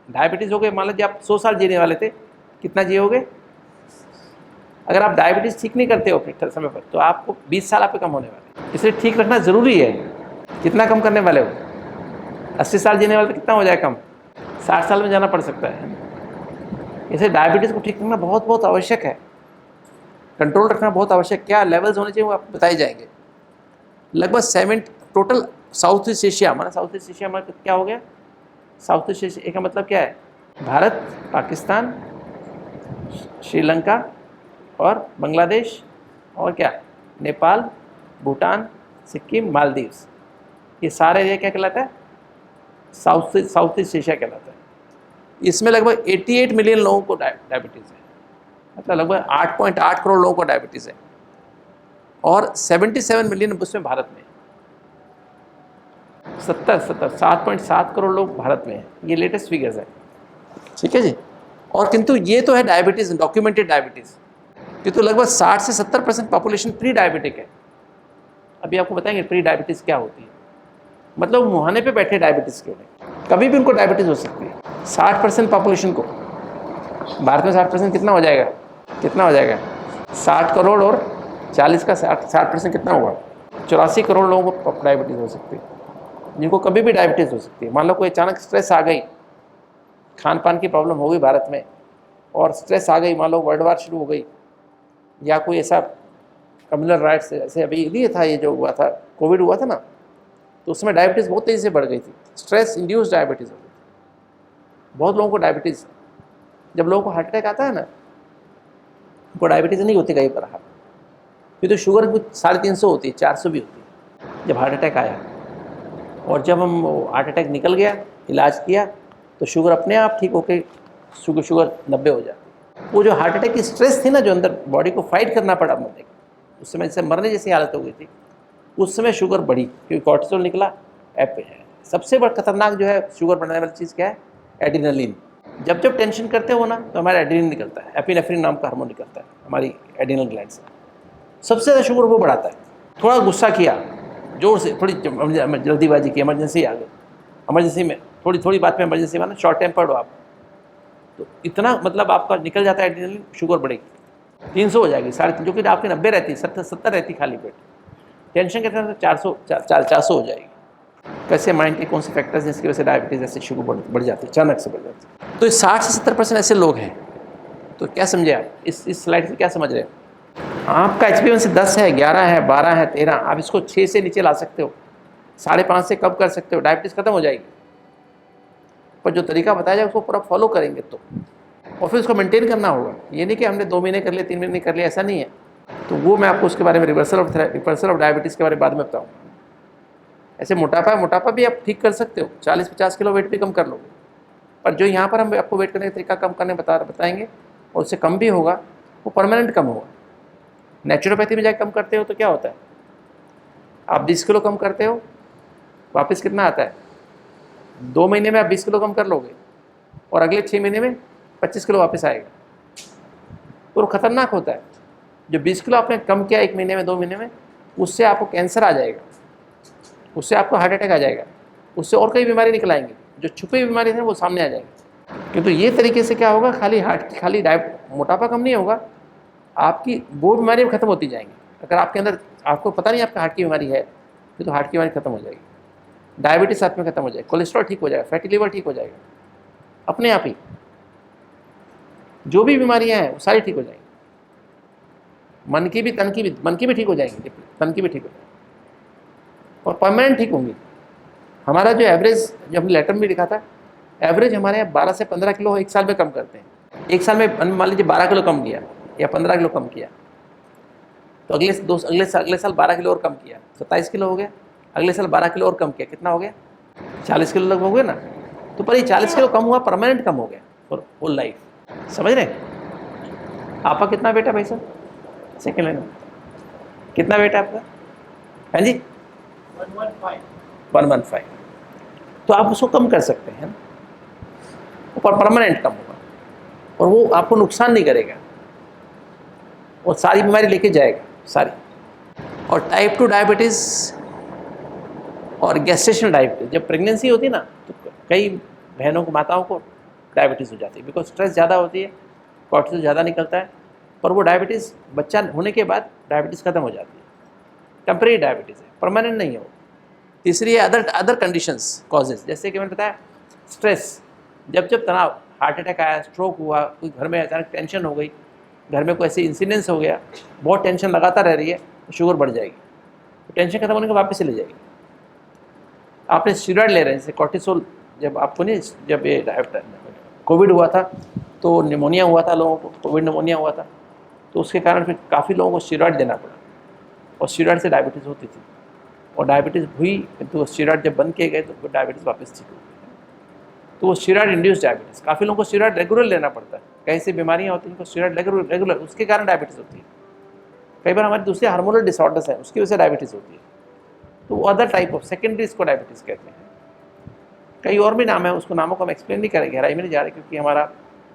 diabetes हो गए, मान लीजिए आप 100 साल जीने वाले थे, कितना जियोगे? अगर आप डायबिटीज़ ठीक नहीं करते हो फिर समय पर तो आपको 20 साल आपके कम होने वाले, इसलिए ठीक रखना ज़रूरी है। कितना कम करने वाले हो? 80 साल जीने वाले तो कितना हो जाए कम? 60 साल में जाना पड़ सकता है। इसलिए डायबिटीज़ को ठीक करना बहुत बहुत आवश्यक है, कंट्रोल रखना बहुत आवश्यक। क्या लेवल्स होने चाहिए वो आपको बताए जाएंगे। लगभग 7 टोटल साउथ ईस्ट एशिया, माना साउथ ईस्ट एशिया हमारा क्या हो गया? साउथ ईस्ट एशिया का मतलब क्या है? भारत, पाकिस्तान, श्रीलंका और बांग्लादेश और क्या, नेपाल, भूटान, सिक्किम, मालदीव्स, ये सारे एरिया क्या कहलाता है? साउथ ईस्ट एशिया कहलाता है। इसमें लगभग 88 मिलियन लोगों को डायबिटीज़ है, मतलब लगभग 8.8 करोड़ लोगों को डायबिटीज़ है, और 77 मिलियन उसमें भारत में, 7.7 करोड़ लोग भारत में हैं। ये लेटेस्ट फिगर्स है, ठीक है जी। और किंतु ये तो है डायबिटीज़, डॉक्यूमेंटेड डायबिटीज़, किंतु लगभग 60 से 70% पॉपुलेशन प्री डायबिटिक है। अभी आपको बताएंगे प्री डायबिटीज़ क्या होती है, मतलब मुहाने पे बैठे डायबिटीज़ के होने, कभी भी उनको डायबिटीज़ हो सकती है। 60% पॉपुलेशन को, भारत में 60% कितना हो जाएगा? 60 करोड़ और 40 का 60% कितना हुआ? 84 करोड़ लोगों को डायबिटीज़ हो सकती है, जिनको कभी भी डायबिटीज़ हो सकती है। मान लो कोई अचानक स्ट्रेस आ गई, खान पान की प्रॉब्लम हो गई भारत में, और स्ट्रेस आ गई, मान लो वर्ल्ड वार शुरू हो गई, या कोई ऐसा कम्युनल राइट्स, ऐसे अभी नहीं था, ये जो हुआ था, कोविड हुआ था ना, तो उसमें डायबिटीज़ बहुत तेज़ी से बढ़ गई थी, स्ट्रेस इंड्यूस डायबिटीज़ हो गई थी, बहुत लोगों को डायबिटीज़। जब लोगों को हार्ट अटैक आता है ना, उनको डायबिटीज़ नहीं होती कहीं पर, फिर तो शुगर भी 350 होती है, 400 भी होती है जब हार्ट अटैक आया। और जब हम हार्ट अटैक निकल गया, इलाज किया, तो शुगर अपने आप ठीक होकर शुगर 90 हो जाती। वो जो हार्ट अटैक की स्ट्रेस थी ना, जो अंदर बॉडी को फाइट करना पड़ा मरने की, उस समय जैसे मरने जैसी हालत हो गई थी, उस समय शुगर बढ़ी, क्योंकि कॉर्टिसोल निकला। सबसे बड़ा खतरनाक जो है शुगर बढ़ाने वाली चीज़ क्या है? एड्रेनलिन। जब टेंशन करते हो ना, तो हमारा एड्रेनलिन निकलता है, एपिनेफ्रिन नाम का हार्मोन निकलता है हमारी एड्रेनल ग्लैंड से, सबसे ज़्यादा शुगर वो बढ़ाता है। थोड़ा गुस्सा किया जोर से, थोड़ी जल्दीबाजी की, इमरजेंसी आ गई, इमरजेंसी में थोड़ी बात में इमरजेंसी माना शॉर्ट टेम्पर्ड हो आप, तो इतना मतलब आपका निकल जाता है एड्रेनलिन, शुगर बढ़ेगी, 300 हो जाएगी, 350, जो कि आपकी 90 रहती, 70 रहती खाली पेट। टेंशन के साथ 400 हो जाएगी। कैसे? माइंड के कौन से फैक्टर्स जिसकी वजह से डायबिटीज़ ऐसे शुगर बढ़ जाती है, अचानक से बढ़ जाती है। तो 60 से 70% ऐसे लोग हैं। तो क्या समझे आप इस स्लाइड से क्या समझ रहे हो? आपका HbA1c 10 है, 11 है, 12 है, 13, आप इसको 6 से नीचे ला सकते हो, 5.5 से कम कर सकते हो, डायबिटीज़ खत्म हो जाएगी। पर जो तरीका बताया जाए उसको पूरा फॉलो करेंगे तो, और फिर उसको मेंटेन करना होगा। ये नहीं कि हमने 2 महीने कर लिए, 3 महीने कर लिए, ऐसा नहीं है। तो वो मैं आपको उसके बारे में रिवर्सल ऑफ डायबिटीज़ के बारे में बाद में बताऊँगा। ऐसे मोटापा भी आप ठीक कर सकते हो, 40-50 किलो वेट भी कम कर लोगे। पर जो यहाँ पर हम आपको वेट करने का तरीका कम करने बताएंगे और उससे कम भी होगा, वो परमानेंट कम होगा। नेचुरोपैथी में जाकर कम करते हो तो क्या होता है, आप 20 किलो कम करते हो, वापस कितना आता है, 2 महीने में आप 20 किलो कम कर लोगे और अगले 6 महीने में 25 किलो वापस आएगा। तो वो खतरनाक होता है। जो 20 किलो आपने कम किया 1 महीने में, 2 महीने में, उससे आपको कैंसर आ जाएगा, उससे आपको हार्ट अटैक आ जाएगा, उससे और कई बीमारी निकल आएंगी। जो छुपी बीमारी है वो सामने आ जाएंगी। किंतु ये तरीके से क्या होगा, खाली मोटापा कम नहीं होगा, आपकी वो बीमारी खत्म होती जाएंगी। अगर आपके अंदर आपको पता नहीं आपका हार्ट की बीमारी है, तो हार्ट की बीमारी खत्म हो जाएगी, डायबिटीज साथ में खत्म हो जाएगी, कोलेस्ट्रॉल ठीक हो जाएगा, फैटी लिवर ठीक हो जाएगा अपने आप ही। जो भी बीमारियां हैं वो सारी ठीक हो जाएंगी, मन की भी ठीक हो जाएंगी, तन की भी ठीक हो जाएंगी और परमानेंट ठीक होंगी। हमारा जो एवरेज, जो हमने लेटर में लिखा था, एवरेज हमारे यहाँ 12 से 15 किलो 1 साल में कम करते हैं। 1 साल में मान लीजिए 12 किलो कम किया या 15 किलो कम किया, तो अगले साल 12 किलो और कम किया, 27 किलो हो गया। अगले साल 12 किलो और कम किया, कितना हो गया, 40 किलो लगभग हो गया ना। तो पर ये 40 किलो कम हुआ, परमानेंट कम हो गया फॉर होल लाइफ। समझ रहे हैं? आपका कितना वेट है भाई साहब, सेकेंड लाइन में कितना वेट है आपका? हाँ जी, 115। तो आप उसको कम कर सकते हैं, पर परमानेंट कम होगा और वो आपको नुकसान नहीं करेगा और सारी बीमारी लेके जाएगा सारी। और टाइप 2 डायबिटीज़ और गेस्टेशनल डायबिटीज़, जब प्रेगनेंसी होती है ना, तो कई बहनों को, माताओं को डायबिटीज़ हो जाती है, बिकॉज स्ट्रेस ज़्यादा होती है, कॉर्टिसोल ज़्यादा निकलता है। पर वो डायबिटीज़ बच्चा होने के बाद डायबिटीज़ खत्म हो जाती है, टेम्परेरी डायबिटीज़ है, परमानेंट नहीं हो। तीसरी है अदर कंडीशंस कॉजेज़, जैसे कि मैंने बताया स्ट्रेस, जब तनाव, हार्ट अटैक आया, स्ट्रोक हुआ, कोई घर में अचानक टेंशन हो गई, घर में कोई ऐसी इंसिडेंस हो गया, बहुत टेंशन लगाता रह रही है, तो शुगर बढ़ जाएगी। तो टेंशन खत्म होने के वापस चली जाएगी। आपने स्टीरॉयड ले रहे हैं, जैसे कॉर्टिसोल, जब आपको नहीं, जब ये कोविड हुआ था तो निमोनिया हुआ था लोगों को, कोविड निमोनिया हुआ था, तो उसके कारण फिर काफ़ी लोगों को स्टीरॉयड देना पड़ा और स्टीरॉयड से डायबिटीज़ होती थी और डायबिटीज़ हुई, तो स्टीरॉयड जब बंद किए गए तो डायबिटीज़ वापस ठीक हो गई। तो वो स्टीरॉयड इंड्यूस डायबिटीज़, काफ़ी लोगों को स्टीरॉयड रेगुलर लेना पड़ता है, कई सी बीमारियाँ होती हैं उनको स्टीरॉयड रेगुलर, उसके कारण डायबिटीज़ होती है। कई बार हमारे दूसरे हार्मोनल डिसऑर्डर्स हैं, उसकी वजह से डायबिटीज़ होती है, तो वो अदर टाइप ऑफ सेकेंडरी इसको डायबिटीज़ कहते हैं। कई और भी नाम है, उसको नामों को हम एक्सप्लेन नहीं करेंगे, गहराई में नहीं जा रहे, क्योंकि हमारा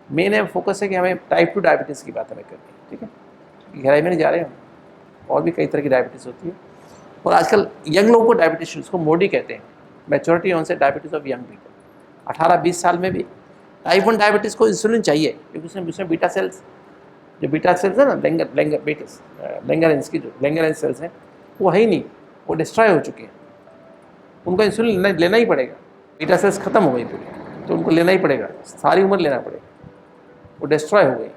मेन है फोकस है कि हमें टाइप 2 डायबिटीज़ की बात हमें करनी है, ठीक है, गहराई में नहीं जा रहे हैं। और भी कई तरह की डायबिटीज़ होती है और आजकल यंग लोगों को डायबिटीज़, उसको मोडी कहते हैं, maturity onset diabetes of young people. 18-20 साल में भी टाइप 1 डायबिटीज़ को इंसुलिन चाहिए, क्योंकि उसमें बीटा सेल्स, जो बीटा सेल्स है ना, लेंगरेंस की जो लेंगरेंस सेल्स हैं, वो है ही नहीं, वो डिस्ट्रॉय हो चुके हैं, उनको इंसुलिन लेना ही पड़ेगा। बीटा सेल्स खत्म हो गई पूरी, तो उनको लेना ही पड़ेगा, सारी उम्र लेना पड़ेगा, वो डिस्ट्रॉय हो गई।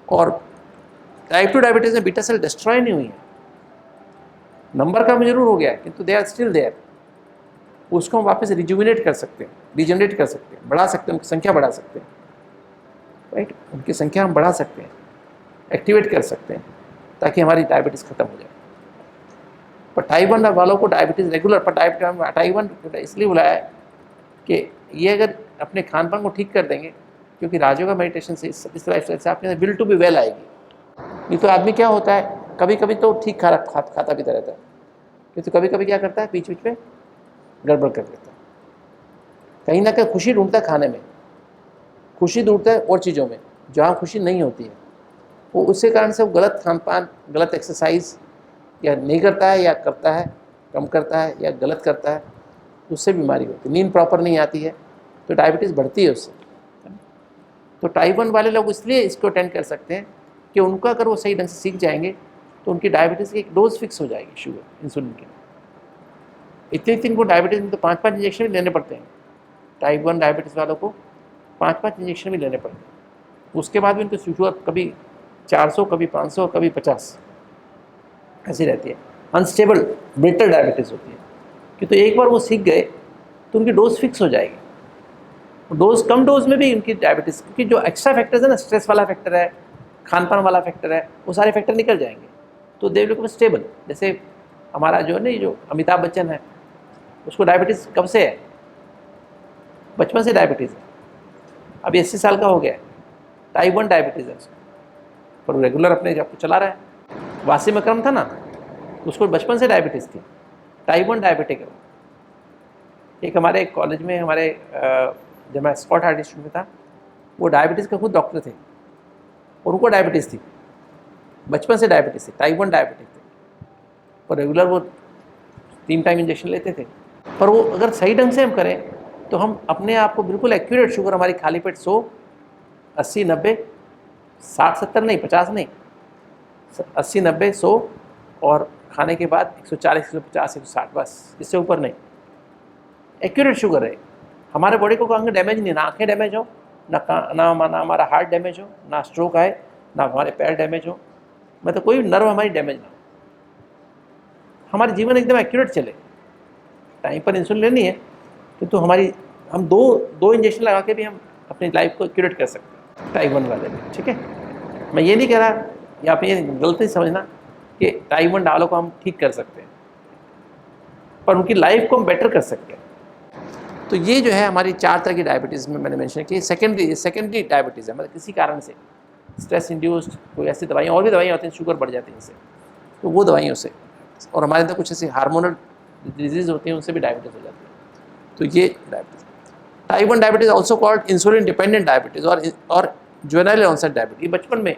और टाइप 2 डायबिटीज़ में बीटा सेल डिस्ट्रॉय नहीं हुई है, नंबर कम जरूर हो गया है, किंतु दे आर स्टिल देयर। उसको हम वापस रिजुविनेट कर सकते हैं, रिजनरेट कर सकते हैं, बढ़ा सकते हैं, उनकी संख्या बढ़ा सकते हैं, राइट, उनकी संख्या हम बढ़ा सकते हैं, एक्टिवेट कर सकते हैं, ताकि हमारी डायबिटीज़ खत्म हो जाए। पर टाइप 1 वालों को डायबिटीज़ रेगुलर, पर टाइप 1 इसलिए बुलाया है कि ये अगर अपने खान पान को ठीक कर देंगे, क्योंकि राजयोगा मेडिटेशन से, इस लाइफस्टाइल से आपके विल टू बी वेल आएगी। नहीं तो आदमी क्या होता है, कभी कभी तो ठीक खाता पीता रहता है, क्योंकि कभी कभी क्या करता है, बीच बीच में गड़बड़ कर देता है, कहीं ना कहीं खुशी ढूंढता है खाने में, खुशी ढूंढता है और चीज़ों में जहाँ खुशी नहीं होती है, वो उसके कारण से वो गलत खान पान, गलत एक्सरसाइज या नहीं करता है, या करता है कम करता है, या गलत करता है, उससे बीमारी होती है। नींद प्रॉपर नहीं आती है तो डायबिटीज़ बढ़ती है उससे। तो टाइप 1 वाले लोग इसलिए इसको अटेंड कर सकते हैं कि उनका अगर वो सही ढंग से सीख जाएंगे तो उनकी डायबिटीज़ की एक डोज फिक्स हो जाएगी, शुगर इंसुलिन की। इतने को डायबिटीज़ में तो 5-5 इंजेक्शन भी लेने पड़ते हैं, टाइप 1 डायबिटीज़ वालों को 5-5 इंजेक्शन भी लेने पड़ते हैं, उसके बाद भी उनकी शुगर कभी 400, कभी 500, कभी 50 ऐसी रहती है। अनस्टेबल ब्रिटल डायबिटीज़ होती है कि तो एक बार वो सीख गए तो उनकी डोज फिक्स हो जाएगी। डोज कम डोज में भी उनकी डायबिटीज़, क्योंकि जो एक्स्ट्रा फैक्टर्स है ना, स्ट्रेस वाला फैक्टर है, खान पान वाला फैक्टर है, वो सारे फैक्टर निकल जाएंगे तो दे विल बिकम स्टेबल। जैसे हमारा जो है ना, जो अमिताभ बच्चन है, उसको डायबिटीज़ कब से है? बचपन से डायबिटीज़ है, अभी 80 साल का हो गया है, टाइप 1 डायबिटीज़ है उसको, पर रेगुलर अपने आपको चला रहा है। वासिम अकरम था ना, उसको बचपन से डायबिटीज़ थी, टाइप 1 डायबिटिक है। एक हमारे कॉलेज में, हमारे जब मैं स्कॉट हार्ट इंस्टीट्यूट में था, वो डायबिटीज़ के खुद डॉक्टर थे और उनको डायबिटीज़ थी, बचपन से डायबिटीज़ थी, टाइप 1 डायबिटिक थे, पर रेगुलर वो 3 टाइम इंजेक्शन लेते थे। पर वो अगर सही ढंग से हम करें तो हम अपने आप को बिल्कुल एक्यूरेट शुगर हमारी खाली पेट 100, 80, 90, 60, 70 नहीं, 50 नहीं, 80, 90, 100 और खाने के बाद 140, 150, 160, बस इससे ऊपर नहीं। एक्यूरेट शुगर है। हमारे बॉडी को अंग डैमेज नहीं, ना आँखें डैमेज हो, ना हमारा हार्ट डैमेज हो, ना स्ट्रोक आए, ना हमारे पैर डैमेज हो, मतलब कोई नर्व हमारी डैमेज ना हो, हमारे जीवन एकदम एक्यूरेट चले। टाइम पर इंसुलिन लेनी है तो हमारी हम दो इंजेक्शन लगा के भी हम अपनी लाइफ को एक्यूरेट कर सकते हैं टाइप 1 वाले में। ठीक है, मैं ये नहीं कह रहा, या आप ये गलती समझना कि टाइप 1 वालों को हम ठीक कर सकते हैं, पर उनकी लाइफ को हम बेटर कर सकते हैं। तो ये जो है हमारी 4 तरह की डायबिटीज़ में मैंने मेंशन की। सेकेंडरी डायबिटीज़ है, मतलब किसी कारण से स्ट्रेस इंड्यूस्ड कोई ऐसी दवाइयाँ, और भी दवाइयाँ होती हैं शुगर बढ़ जाती है इससे, तो वो दवाइयों से, और हमारे अंदर कुछ ऐसी हार्मोनल डिजीज़ होती हैं, उनसे भी डायबिटीज़ हो जाती है। तो ये diabetes type 1 diabetes also called insulin dependent diabetes और जुवेनाइल ऑनसेट डायबिटीज़, बचपन में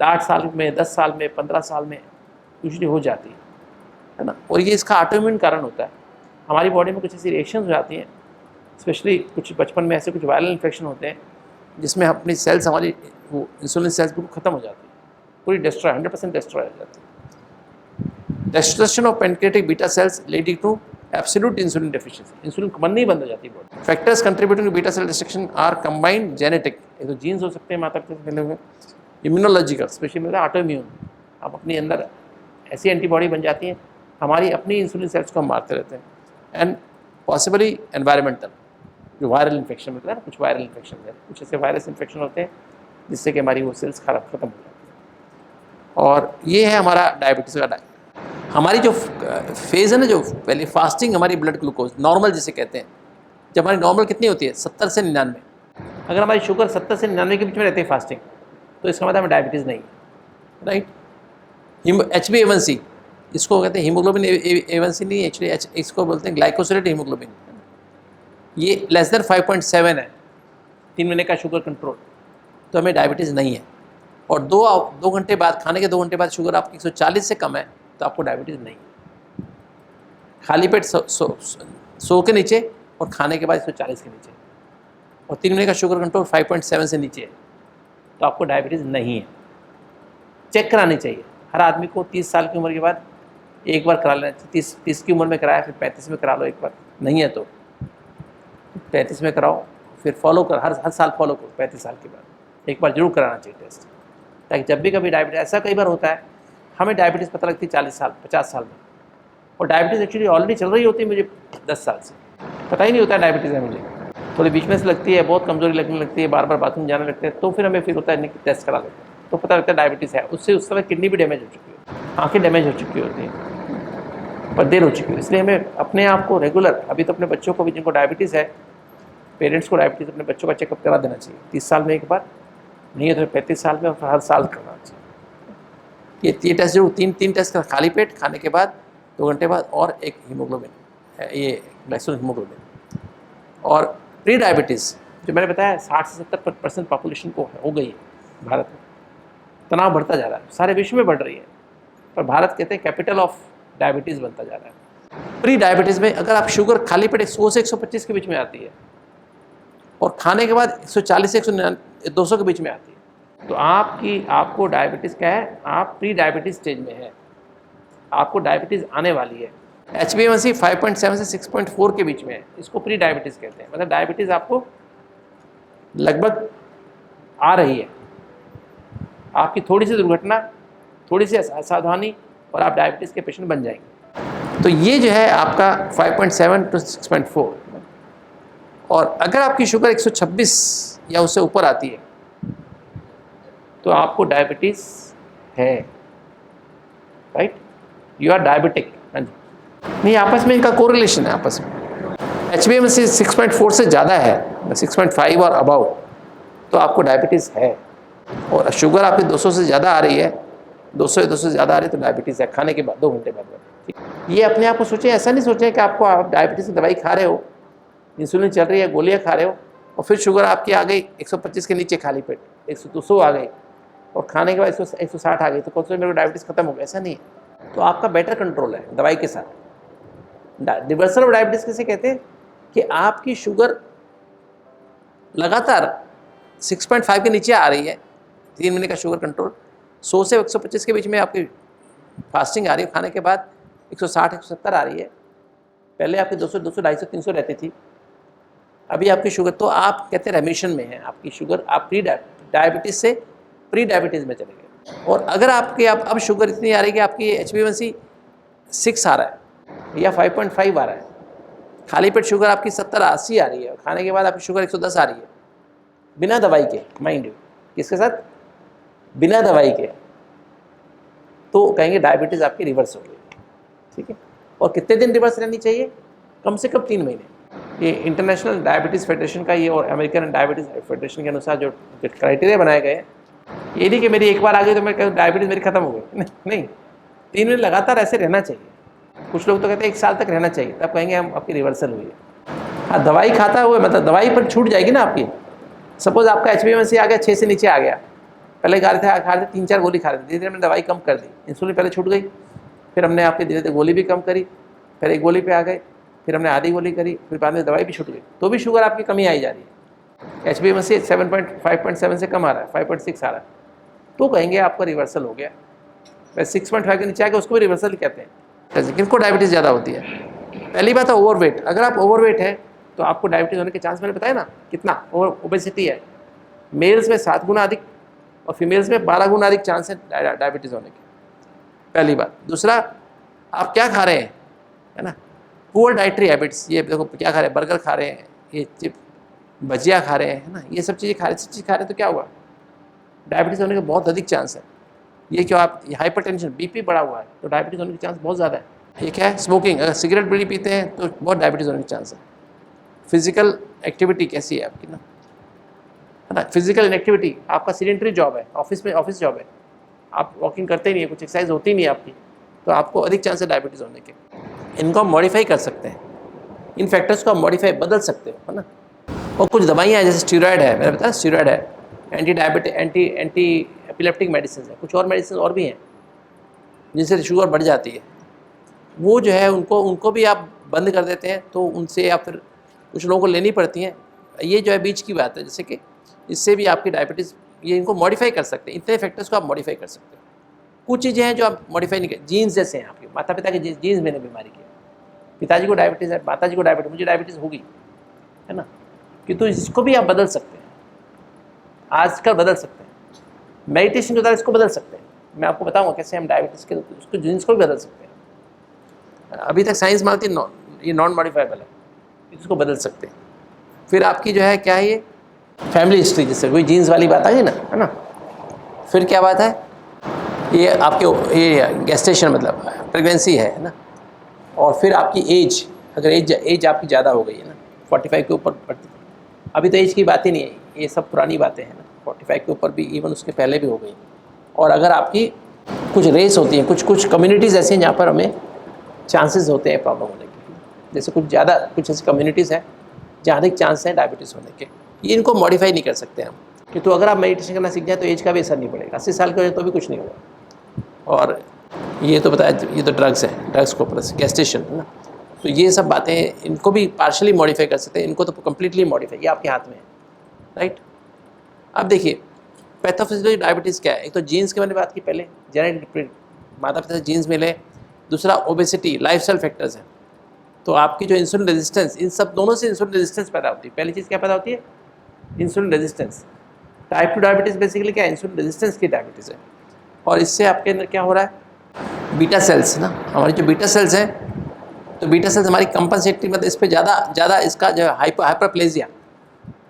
8 साल में, 10 साल में, 15 साल में यूजुअली हो जाती है ना। और ये इसका ऑटोइम्यून कारण होता है, हमारी बॉडी में कुछ ऐसी रिएक्शंस हो जाती हैं, स्पेशली कुछ बचपन में ऐसे कुछ वायरल इन्फेक्शन होते हैं जिसमें अपनी सेल्स, हमारी वो इंसुलिन सेल्स बिल्कुल ख़त्म हो जाती है, पूरी डिस्ट्रॉय, 100% डिस्ट्रॉय हो जाती है। Destruction of pancreatic beta cells leading to absolute insulin deficiency, insulin बननी ही बंद हो जाती है body. Factors contributing to beta cell destruction are combined genetic, ये तो जीन्स हो सकते हैं माता पिता से मिले हुए, इम्यूनोलॉजिकल, स्पेशली मतलब ऑटोइम्यून, आप अपने अंदर ऐसी एंटीबॉडी बन जाती हैं, हमारी अपनी इंसुलिन सेल्स को हम मारते रहते हैं, एंड पॉसिबली एनवायरमेंटल, जो वायरल इन्फेक्शन होता है ना, कुछ वायरल इन्फेक्शन है, कुछ ऐसे वायरस इन्फेक्शन होते हैं जिससे कि हमारी वो सेल्स ख़त्म हो जाती है। और ये है हमारा डायबिटीज़ का हमारी जो फेज़ है ना, जो पहले फास्टिंग, हमारी ब्लड ग्लूकोज नॉर्मल जिसे कहते हैं, जब हमारी नॉर्मल कितनी होती है 70 से 99, अगर हमारी शुगर 70 से 99 के बीच में रहती है फास्टिंग, तो इसका मतलब हमें डायबिटीज़ नहीं है, राइट। HbA1c, इसको कहते हैं हीमोग्लोबिन A1c नहीं, इसको बोलते हैं ग्लाइकोसिलेट हीमोग्लोबिन, ये लेस देन 5.7 है 3 महीने का शुगर कंट्रोल, तो हमें डायबिटीज़ नहीं है। और 2 घंटे बाद, खाने के 2 घंटे बाद शुगर आपकी 140 से कम है तो आपको डायबिटीज़ नहीं है। खाली पेट 100 के नीचे और खाने के बाद 140 के नीचे, और 3 महीने का शुगर कंट्रोल 5.7 से नीचे है तो आपको डायबिटीज़ नहीं है। चेक करानी चाहिए हर आदमी को, 30 साल की उम्र के बाद एक बार करा लेना चाहिए। 30 की उम्र में कराया, फिर 35 में करा लो एक बार, नहीं है तो 35 में कराओ, फिर फॉलो कर, हर साल फॉलो करो, 35 साल के बाद एक बार जरूर कराना चाहिए टेस्ट, ताकि जब भी कभी डायबिटीज़, ऐसा कई बार होता है हमें डायबिटीज़ पता लगती है 40 साल 50 साल में, और डायबिटीज़ एक्चुअली ऑलरेडी चल रही होती है मुझे 10 साल से, पता ही नहीं होता है डायबिटीज़ है मुझे, थोड़ी वीकनेस लगती है, बहुत कमजोरी लगने लगती है, बार बार बाथरूम जाने लगते हैं, तो फिर हमें फिर होता है टेस्ट करा लेते हैं, तो पता लगता है डायबिटीज़ है। उससे उस समय किडनी भी डैमेज हो चुकी है, आँखें डैमेज हो चुकी होती हैं, पर देर हो चुकी है। इसलिए हमें अपने आप को रेगुलर, अभी तो अपने बच्चों को भी जिनको डायबिटीज़ है, पेरेंट्स को डायबिटीज़, अपने बच्चों का चेकअप करा देना चाहिए 30 साल में एक बार, नहीं है तो 35 साल में, और हर साल करना चाहिए। ये टेस्ट जरूर, तीन टेस्ट करा, खाली पेट, खाने के बाद 2 घंटे बाद, और एक हीमोग्लोबिन, ये ग्लाइकोसिलेट हीमोग्लोबिन। और प्री डायबिटीज़ जो मैंने बताया 60 से 70% पॉपुलेशन को हो गई है भारत में, तनाव बढ़ता जा रहा है, सारे विश्व में बढ़ रही है, पर भारत कहते हैं कैपिटल ऑफ डायबिटीज़ बनता जा रहा है। प्री डायबिटीज़ में अगर आप शुगर खाली पेट 100 से 125 के बीच में आती है, और खाने के बाद 140 से 200 के बीच में आती है, तो आपको डायबिटीज़ क्या है, आप प्री डायबिटीज़ स्टेज में है, आपको डायबिटीज़ आने वाली है। HbA1c 5.7 से 6.4 के बीच में है, इसको प्री डायबिटीज़ कहते हैं, मतलब डायबिटीज़ आपको लगभग आ रही है, आपकी थोड़ी सी दुर्घटना, थोड़ी सी असावधानी और आप डायबिटीज़ के पेशेंट बन जाएंगे। तो ये जो है आपका 5.7 to 6.4। और अगर आपकी शुगर 126 या उससे ऊपर आती है तो आपको डायबिटीज़ है, राइट, यू आर डायबिटिक। हाँ जी, नहीं, आपस में इनका कोरिलेशन है आपस में। HbA1c 6.4 से ज़्यादा है, 6.5 और अबाउ, तो आपको डायबिटीज़ है। और शुगर आपकी 200 से ज़्यादा आ रही है, 200 से ज़्यादा आ रही है तो डायबिटीज़ है, खाने के बाद 2 घंटे बाद। ठीक, ये अपने आप को सोचें, ऐसा नहीं सोचें कि आप डायबिटीज़ की दवाई खा रहे हो, इंसुलिन चल रही है, गोलियाँ खा रहे हो और फिर शुगर आपकी आ गई 125 के नीचे खाली पेट, 200 आ गई और खाने के बाद 160 आ गई तो कौन सा मेरे को डायबिटीज़ खत्म हो गया, ऐसा नहीं है। तो आपका बेटर कंट्रोल है दवाई के साथ। रिवर्सल ऑफ डायबिटीज़ किसे कहते हैं कि आपकी शुगर लगातार 6.5 के नीचे आ रही है, 3 महीने का शुगर कंट्रोल, 100 से 125 के बीच में आपकी फास्टिंग आ रही है, खाने के बाद 160 170 आ रही है। पहले आपकी 200 250 300 रहती थी, अभी आपकी शुगर, तो आप कहते हैं रेमिशन में है आपकी शुगर, आप प्री डायबिटीज़ से प्री डायबिटीज़ में चले गए। और अगर आपके अब शुगर इतनी आ रही है कि आपकी HbA1c 6 आ रहा है या 5.5 आ रहा है, खाली पेट शुगर आपकी 70-80 आ रही है, खाने के बाद आपकी शुगर 110 आ रही है, बिना दवाई के, माइंड यू, किसके साथ, बिना दवाई के, तो कहेंगे डायबिटीज़ आपकी रिवर्स हो गई। ठीक है, और कितने दिन रिवर्स रहनी चाहिए, कम से कम 3 महीने। ये इंटरनेशनल डायबिटीज़ फेडरेशन का ये और अमेरिकन डायबिटीज़ फेडरेशन के अनुसार जो क्राइटेरिया बनाए गए हैं, ये नहीं कि मेरी एक बार आ गई तो मैं कहूँ डायबिटीज़ मेरी खत्म हो गई, नहीं, 3 महीने लगातार ऐसे रहना चाहिए। कुछ लोग तो कहते हैं 1 साल तक रहना चाहिए, तब कहेंगे हम आपकी रिवर्सल हुई है। हाँ, दवाई खाता हुआ मतलब दवाई पर छूट जाएगी ना आपकी। सपोज आपका HbA1c आ गया 6 से नीचे आ गया, पहले खा रहे थे 3-4 गोली खा रहे थे, धीरे धीरे हमने दवाई कम कर दी, इंसुलिन पहले छूट गई, फिर हमने आपकी धीरे धीरे गोली भी कम करी, फिर 1 गोली पे आ गए, फिर हमने आधी गोली करी, फिर बाद में दवाई भी छूट गई, तो भी शुगर आपकी कमी आई जा रही है। HbA1c 5.7 से कम आ रहा है, 5.6 आ रहा है, तो कहेंगे आपका रिवर्सल हो गया। वैसे 6.5 के नीचे आ गया उसको भी रिवर्सल कहते हैं। किनको डायबिटीज़ ज़्यादा होती है, पहली बात है ओवरवेट। अगर आप ओवरवेट है तो आपको डायबिटीज़ होने के चांस, मैंने बताया ना कितना, ओबेसिटी है, मेल्स में 7 गुना अधिक और फीमेल्स में 12 गुना अधिक चांस है डायबिटीज़ होने के, पहली बात। दूसरा, आप क्या खा रहे हैं, है ना, पुअर डाइटरी हैबिट्स, ये देखो क्या खा रहे हैं, बर्गर खा रहे हैं, ये चिप भजिया खा रहे हैं, है ना, ये सब चीज़ें खा रहे हैं, सब चीज़ खा रहे हैं, तो क्या हुआ, डायबिटीज़ होने के बहुत अधिक चांस है। ये क्यों, आप हाइपरटेंशन, बीपी बढ़ा हुआ है तो डायबिटीज़ होने के चांस बहुत ज़्यादा है। ये क्या है, स्मोकिंग, अगर सिगरेट बीड़ी पीते हैं तो बहुत डायबिटीज़ होने के चांस है। फिजिकल एक्टिविटी कैसी है आपकी ना, है ना, फिजिकल इनएक्टिविटी, आपका सीडेंटरी जॉब है, ऑफिस जॉब है, आप वॉकिंग करते ही नहीं है, कुछ एक्सरसाइज होती ही नहीं है आपकी, तो आपको अधिक चांस है डायबिटीज़ होने के। इनको हम मॉडिफाई कर सकते हैं, इन फैक्टर्स को हम मॉडिफाई बदल सकते हो, है ना। और कुछ दवाइयाँ हैं, जैसे स्टीरॉयड है, मैंने बताया स्टीरॉयड है, एंटी एपिलेप्टिक मेडिसिन है, कुछ और मेडिसिन और भी हैं जिनसे शुगर बढ़ जाती है, वो जो है उनको भी आप बंद कर देते हैं, तो उनसे या फिर कुछ लोगों को लेनी पड़ती हैं। ये जो है बीच की बात है, जैसे कि इससे भी आपकी डायबिटीज़, ये इनको मॉडिफाई कर सकते हैं, इतने फैक्टर्स को आप मॉडिफाई कर सकते हैं। कुछ चीज़ें हैं जो आप मॉडिफाई नहीं कर, जीन्स जैसे हैं, आपके माता पिता के जीन्स मैंने बीमारी की, पिताजी को डायबिटीज़ है, माताजी को डायबिटीज़, मुझे डायबिटीज़ होगी, है ना, कि तो इसको भी आप बदल सकते हैं, आजकल बदल सकते हैं, मेडिटेशन के द्वारा इसको बदल सकते हैं। मैं आपको बताऊंगा कैसे हम डायबिटीज़ के उसको जीन्स को भी बदल सकते हैं। अभी तक साइंस मानती है ये नॉन मॉडिफाइबल है, इसको बदल सकते हैं। फिर आपकी जो है क्या है, ये फैमिली हिस्ट्री, जैसे वही जीन्स वाली बात आ गई ना, है ना। फिर क्या बात है, ये आपके ये गेस्टेशन मतलब प्रेगनेंसी है ना, और फिर आपकी एज, अगर एज आपकी ज़्यादा हो गई है ना, 45 के ऊपर बढ़ती, अभी तो एज की बात ही नहीं है, ये सब पुरानी बातें हैं ना, 45 के ऊपर भी, इवन उसके पहले भी हो गई। और अगर आपकी कुछ रेस होती हैं, कुछ कम्युनिटीज़ ऐसी हैं जहाँ पर हमें चांसेस होते हैं प्रॉब्लम होने के, जैसे कुछ ऐसी कम्युनिटीज़ हैं जहाँ अधिक चांस है डायबिटीज़ होने के, ये इनको मॉडिफाई नहीं कर सकते हम, कि तो अगर आप मेडिटेशन करना सीख जाए तो एज का भी असर नहीं पड़ेगा, 80 साल के हो जाए तो भी कुछ नहीं होगा। और ये तो बताया, ये तो ड्रग्स है, ड्रग्स को प्लस गेस्टेशन, है ना, तो ये सब बातें इनको भी पार्शली मॉडिफाई कर सकते हैं, इनको तो कम्प्लीटली मॉडिफाई, ये आपके हाथ में है, राइट। अब देखिए पैथोफिजियोलॉजी डायबिटीज़ क्या है, एक तो जीन्स की मैंने बात की पहले, जेनेटिक माता पिता से जीन्स मिले, दूसरा ओबेसिटी, लाइफस्टाइल फैक्टर्स हैं, तो आपकी जो इंसुलिन रेजिस्टेंस, इन सब दोनों से इंसुलिन रेजिस्टेंस पैदा होती है। पहली चीज़ क्या पैदा होती है, insulin resistance, type 2 diabetes basically क्या है, इंसुलिन रेजिस्टेंस की डायबिटीज़ है। और इससे आपके अंदर क्या हो रहा है, बीटा सेल्स ना, हमारी जो बीटा सेल्स हैं, तो बीटा सेल्स हमारी कंपनसेटरी, मतलब इस पर ज़्यादा इसका जो हाइपरप्लेजिया,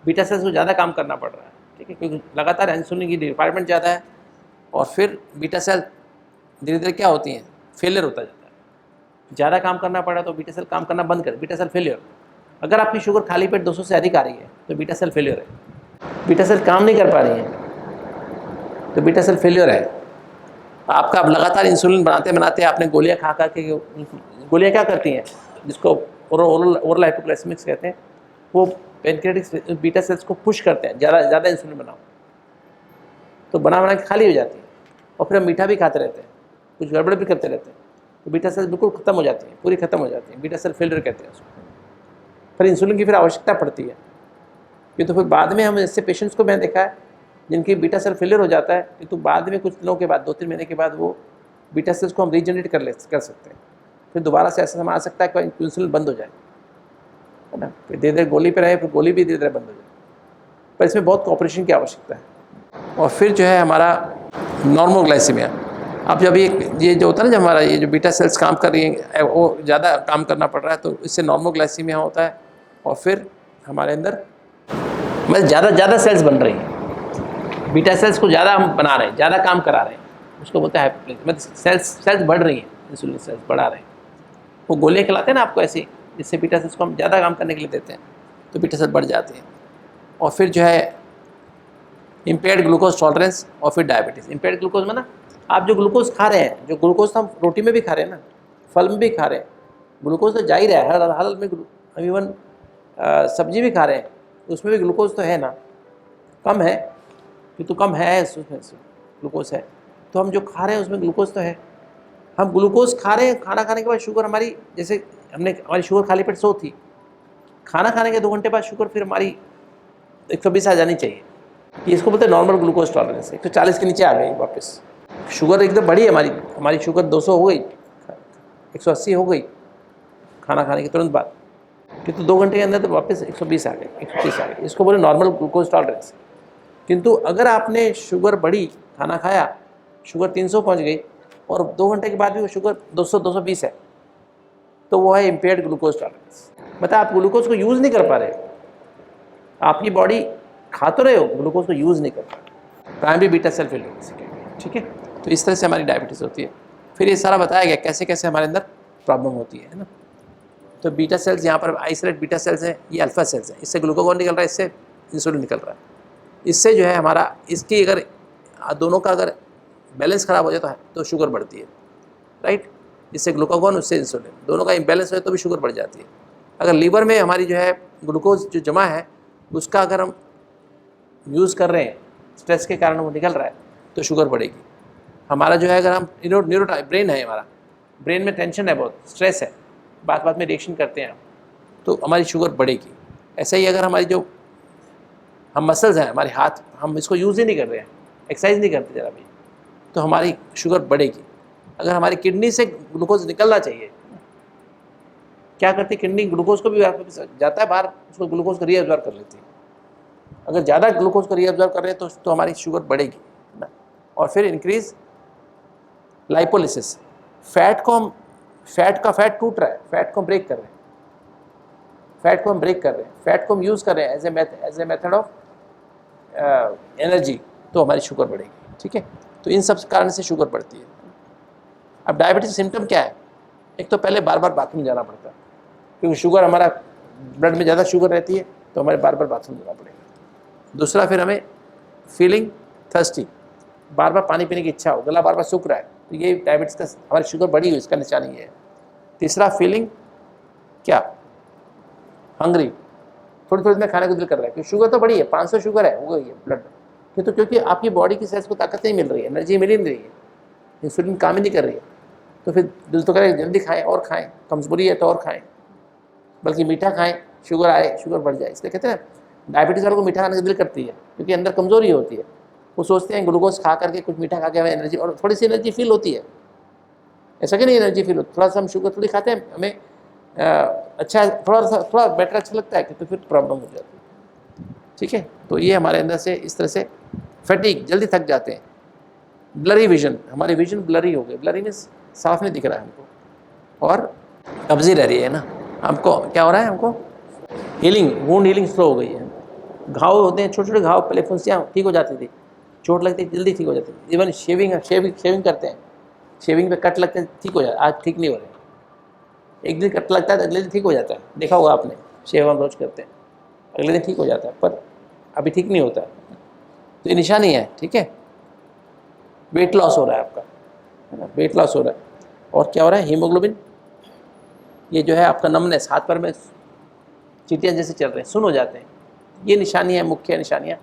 बीटा सेल्स को ज़्यादा काम करना पड़ रहा है, ठीक है, क्योंकि लगातार इंसुलिन की रिक्वायरमेंट ज़्यादा है। और फिर बीटा सेल धीरे धीरे क्या होती हैं, फेलियर होता जाता है, ज़्यादा काम करना पड़ा तो बीटा सेल काम करना बंद कर, बीटा सेल फेलियर। अगर आपकी शुगर खाली पेट 200 से अधिक आ रही है तो बीटा सेल फेलियर है, बीटा सेल काम नहीं कर पा रही है तो बीटा सेल फेलियर है। आपका अब लगातार इंसुलिन बनाते बनाते आपने गोलियां खा खा के, गोलियां क्या करती हैं, जिसको ओरल हाइपोग्लाइसेमिक्स कहते हैं, वो पेनक्रियाटिक बीटा सेल्स को पुश करते हैं, ज़्यादा इंसुलिन बनाओ, तो बना के खाली हो जाती है। और फिर हम मीठा भी खाते रहते हैं, कुछ गड़बड़ भी करते रहते हैं, तो बीटा सेल्स बिल्कुल ख़त्म हो जाती है, पूरी ख़त्म हो जाती है, बीटा सेल फेलियर कहते हैं उसको। फिर इंसुलिन की फिर आवश्यकता पड़ती है, ये तो फिर बाद में हम ऐसे पेशेंट्स को मैंने देखा है जिनकी बीटा सेल फेलियर हो जाता है, तो बाद में कुछ दिनों के बाद, 2-3 महीने के बाद, वो बीटा सेल्स को हम रीजनरेट कर सकते हैं। फिर दोबारा से ऐसा समय आ सकता है कि इंसुलिन बंद हो जाए, है ना, फिर धीरे धीरे गोली पर रहे, फिर गोली भी धीरे धीरे बंद हो जाए, पर इसमें बहुत कोऑपरेशन की आवश्यकता है। और फिर जो है हमारा नॉर्मोग्लाइसीमिया, अब जब ये जो होता है ना, जब हमारा ये जो बीटा सेल्स काम कर रही हैं, वो ज़्यादा काम करना पड़ रहा है, तो इससे नॉर्मोग्लाइसीमिया होता है। और फिर हमारे अंदर मतलब ज़्यादा सेल्स बन रही हैं, बीटा सेल्स को ज़्यादा हम बना रहे हैं, ज़्यादा काम करा रहे हैं, उसको बोलते हैं मतलब सेल्स बढ़ रही हैं, इंसुलिन सेल्स बढ़ा रहे हैं। वो गोलियाँ खिलाते हैं ना आपको ऐसी, जिससे बीटा सेल्स को हम ज़्यादा काम करने के लिए देते हैं, तो बीटा सेल्स बढ़ जाते हैं। और फिर जो है इम्पेयर्ड ग्लूकोज टॉलरेंस, और फिर डायबिटीज़। इम्पेयर्ड ग्लूकोज में ना, आप जो ग्लूकोज खा रहे हैं, जो ग्लूकोज तो हम रोटी में भी खा रहे हैं ना, फल में भी खा रहे हैं, ग्लूकोज तो जा ही रहा है, हर हाल में हम इवन सब्जी भी खा रहे हैं, उसमें भी ग्लूकोज तो है ना, कम है कि तो कम है, उसमें ग्लूकोज है, तो हम जो खा रहे हैं उसमें ग्लूकोज तो है। हम ग्लूकोज खा रहे हैं, खाना खाने के बाद शुगर हमारी, जैसे हमारी शुगर खाली पेट 100 थी, खाना खाने के 2 घंटे बाद शुगर फिर हमारी 120 आ जानी चाहिए, ये इसको बोलते हैं नॉर्मल ग्लूकोज टॉलरेंस। 140 के नीचे आ गई वापस, शुगर एकदम बढ़ी है हमारी शुगर 200 हो गई, 180 हो गई खाना खाने के तुरंत बाद, किंतु 2 घंटे के अंदर तो वापस 120 आ गई, 130 आ गई, इसको बोले नॉर्मल ग्लूकोज टॉलरेंस। किंतु अगर आपने शुगर बढ़ी, खाना खाया, शुगर 300 पहुंच गई और 2 घंटे के बाद भी वो शुगर 200-220 है, तो वो है इम्पेयर्ड ग्लूकोज टॉलरेंस। मतलब आप ग्लूकोज को यूज़ नहीं कर पा रहे, आपकी बॉडी खा तो रहे हो, ग्लूकोज को यूज़ नहीं कर पा रहे, प्राइमरी बीटा सेल फेलियर, ठीक है। तो इस तरह से हमारी डायबिटीज़ होती है। फिर ये सारा बताया गया कैसे कैसे हमारे अंदर प्रॉब्लम होती है ना। तो बीटा सेल्स, यहाँ पर आइसोलेट बीटा सेल्स हैं, ये अल्फा सेल्स हैं, इससे ग्लूकागॉन निकल रहा है, इससे इंसुलिन निकल रहा है। इससे जो है हमारा, इसकी अगर दोनों का अगर बैलेंस ख़राब हो जाए तो शुगर बढ़ती है, राइट। इससे ग्लूकागॉन, उससे इंसुलिन, दोनों का इम्बैलेंस हो तो भी शुगर बढ़ जाती है। अगर लीवर में हमारी जो है ग्लूकोज जो जमा है, उसका अगर हम यूज़ कर रहे हैं, स्ट्रेस के कारण वो निकल रहा है, तो शुगर बढ़ेगी। हमारा जो है, अगर हम ब्रेन है, हमारा ब्रेन में टेंशन है, बहुत स्ट्रेस है, बात में रिएक्शन करते हैं, तो हमारी शुगर बढ़ेगी। ऐसे ही अगर हमारी जो हम मसल्स हैं, हमारे हाथ, हम इसको यूज़ ही नहीं कर रहे हैं, एक्सरसाइज नहीं करते ज़रा भी, तो हमारी शुगर बढ़ेगी। अगर हमारी किडनी से ग्लूकोज निकलना चाहिए, क्या करती किडनी, ग्लूकोज को भी जाता है बाहर, उसको ग्लूकोज को रीअब्जॉर्ब कर लेती है। अगर ज़्यादा ग्लूकोज को रीअब्जॉर्ब कर रहे हैं तो हमारी शुगर बढ़ेगी ना। और फिर इंक्रीज लाइपोलिसिस, फैट फैट टूट रहा है, फैट को हम ब्रेक कर रहे हैं, फैट को हम यूज़ कर रहे हैं as a method of energy, तो हमारी शुगर बढ़ेगी, ठीक है। तो इन सब कारण से शुगर बढ़ती है। अब डायबिटीज सिम्टम क्या है, एक तो पहले बार बार बाथरूम जाना पड़ता है, क्योंकि शुगर, हमारा ब्लड में ज़्यादा शुगर रहती है, तो हमारे बार बार बाथरूम जाना पड़ेगा। दूसरा, फिर हमें फीलिंग थर्स्टी, बार बार पानी पीने की इच्छा हो, गला बार बार सूख रहा है, तो ये डायबिटीज़ का, हमारी शुगर बढ़ी हुई, इसका निशान ये है। तीसरा, फीलिंग क्या, हंग्री, थोड़ी थोड़ी देर खाने को दिल कर रहा है, क्योंकि शुगर तो बढ़ी है, 500 शुगर है, हो गई है ब्लड में, तो क्योंकि आपकी बॉडी की सेल्स को ताकत नहीं मिल रही है, एनर्जी मिल नहीं रही है, इंसुलिन काम ही नहीं कर रही है, तो फिर दिल तो करे जल्दी खाएं और खाएं, कमजोरी है तो और खाएं, बल्कि मीठा खाएं, शुगर आए, शुगर बढ़ जाए। इसलिए कहते हैं डायबिटीज़ वालों को मीठा खाने की दिल करती है, क्योंकि अंदर कमजोरी होती है, वो सोचते हैं ग्लूकोज खा करके, कुछ मीठा खा के हमें एनर्जी, और थोड़ी सी एनर्जी फील होती है, ऐसा कि नहीं एनर्जी फील होती, थोड़ा सा हम शुगर थोड़ी खाते हैं, हमें अच्छा, थोड़ा बेटर अच्छा लगता है कि, तो फिर प्रॉब्लम हो जाती है, ठीक। ठीक है। तो ये हमारे अंदर से इस तरह से फैटिग, जल्दी थक जाते हैं। ब्लरी विजन, हमारी विजन ब्लरी हो गई, ब्लरी में साफ नहीं दिख रहा है हमको, और कब्जी रह रही है ना। हमको क्या हो रहा है, हमको हीलिंग, वुंड हीलिंग स्लो हो गई है। घाव होते हैं, छोटे छोटे घाव, पहले फुंसियाँ ठीक हो जाती थी, चोट लगती जल्दी ठीक हो जाती थी। इवन शेविंग करते हैं, शेविंग पे कट लगते हैं, ठीक हो जाता है। आज ठीक नहीं हो रहे, एक दिन कट लगता है तो अगले दिन ठीक हो जाता है, देखा होगा आपने, शेव हम रोज करते हैं, अगले दिन ठीक हो जाता है, पर अभी ठीक नहीं होता। तो ये निशानी है, ठीक है। वेट लॉस हो रहा है आपका, है ना, वेट लॉस हो रहा है। और क्या हो रहा है, हीमोग्लोबिन, ये जो है आपका नमनेस, हाथ पर में चींटियाँ जैसे चल रहे हैं, सुन हो जाते हैं। ये निशानियाँ, मुख्य निशानियाँ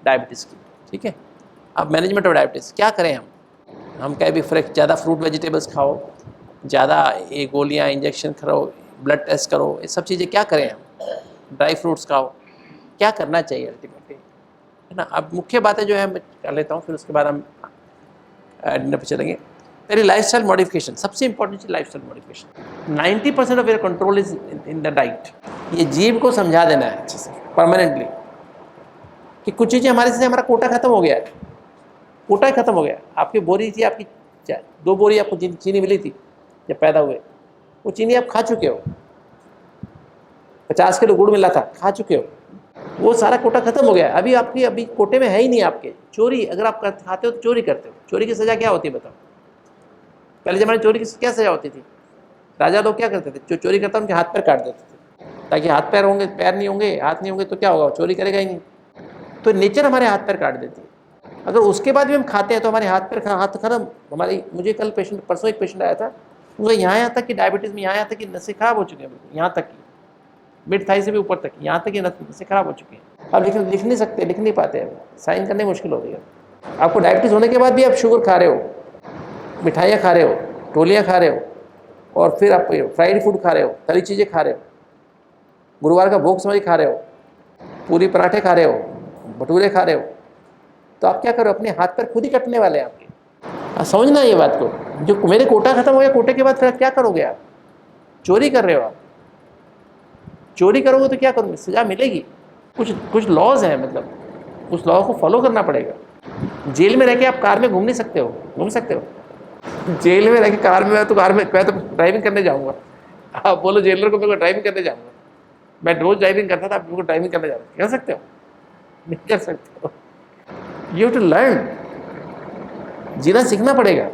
डायबिटीज़ की, ठीक है। अब मैनेजमेंट ऑफ डायबिटीज़ क्या करें हम कहें भी फ्रेश, ज़्यादा फ्रूट वेजिटेबल्स खाओ, ज़्यादा ये गोलियाँ इंजेक्शन करो, ब्लड टेस्ट करो, ये सब चीज़ें क्या करें हम, ड्राई फ्रूट्स खाओ, क्या करना चाहिए अल्टीमेटली, है ना। अब मुख्य बातें जो है मैं कर लेता हूँ, फिर उसके बाद हम डिनर पे चलेंगे। पहले लाइफस्टाइल मॉडिफिकेशन, सबसे important cheese lifestyle modification. 90% of your control is in the diet. ये जीव को समझा देना है अच्छे से परमानेंटली कि कुछ चीज़ें हमारे से, हमारा कोटा खत्म हो गया है, कोटा ही खत्म हो गया। आपकी बोरी थी, आपकी 2 बोरी आपको चीनी मिली थी जब पैदा हुए, वो चीनी आप खा चुके हो। 50 किलो गुड़ मिला था, खा चुके हो, वो सारा कोटा खत्म हो गया। अभी कोटे में है ही नहीं आपके। चोरी अगर आप खाते हो तो चोरी करते हो, चोरी की सज़ा क्या होती है बताओ। पहले ज़माने चोरी की क्या सज़ा होती थी, राजा लोग क्या करते थे, जो चोरी करता उनके हाथ पैर काट देते थे, ताकि हाथ पैर होंगे, पैर नहीं होंगे, हाथ नहीं होंगे तो क्या होगा, चोरी करेगा ही नहीं। तो नेचर हमारे हाथ पैर काट देती है। अगर उसके बाद भी हम खाते हैं तो हमारे हाथ पैर, हाथ खत्म। हमारी, मुझे कल परसों एक पेशेंट आया था, उनको यहाँ तक कि डायबिटीज़ में यहाँ तक कि नसें खराब हो चुकी हैं, बिल्कुल यहाँ तक कि मिड थाई से भी ऊपर तक, यहाँ तक कि नसें खराब हो चुकी हैं। अब लिख नहीं सकते, लिख नहीं पाते, साइन करने मुश्किल हो रही है। आपको डायबिटीज़ होने के बाद भी आप शुगर खा रहे हो, मिठाइयाँ खा रहे हो, टोलियाँ खा रहे हो, और फिर आप फ्राइड फूड खा रहे हो, तली चीज़ें खा रहे हो, गुरुवार का भोग समझ खा रहे हो, पूरी पराठे खा रहे हो, भटूरे खा रहे हो, तो आप क्या करो, अपने हाथ पैर खुद ही कटने वाले हैं आपके। समझना ये बात को, जो मेरे कोटा खत्म हो गया, कोटे के बाद फिर क्या करोगे आप, चोरी कर रहे हो आप, चोरी करोगे तो क्या करोगे, सज़ा मिलेगी। कुछ लॉज हैं, मतलब उस लॉ को फॉलो करना पड़ेगा। जेल में रह के आप कार में घूम नहीं सकते हो, घूम सकते हो जेल में रह के कार में, मैं तो ड्राइविंग करने जाऊँगा। आप बोलो जेलर को, मेरे को ड्राइविंग करने जाऊँगा, मैं रोज़ ड्राइविंग करता था, आप मेरे को ड्राइविंग करने जाऊँगा, कर सकते हो, नहीं कर सकते हो। यू हैव टू लर्न, जीना सीखना पड़ेगा।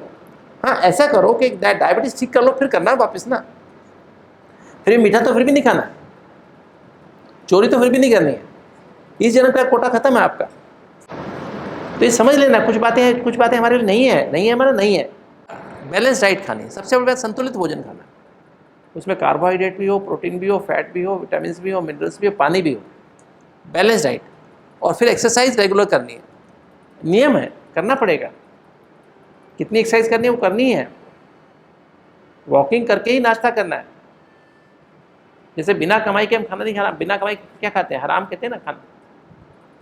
हाँ, ऐसा करो कि डायबिटीज ठीक कर लो, फिर करना वापस ना, फिर मीठा तो फिर भी नहीं खाना, चोरी तो फिर भी नहीं करनी है। इस जन्म का कोटा खत्म है आपका। तो ये समझ लेना, कुछ बातें हमारे लिए नहीं है हमारा नहीं है। बैलेंस डाइट खानी है, सबसे बड़ी बात संतुलित भोजन खाना, उसमें कार्बोहाइड्रेट भी हो, प्रोटीन भी हो, फैट भी हो, विटामिन भी हो, मिनरल्स भी हो, पानी भी हो, बैलेंस डाइट। और फिर एक्सरसाइज रेगुलर करनी है, नियम है, करना पड़ेगा। कितनी एक्सरसाइज करनी है वो करनी है। वॉकिंग करके ही नाश्ता करना है। जैसे बिना कमाई के हम खाना नहीं खाना, बिना कमाई क्या खाते हैं, हराम कहते हैं ना खाना।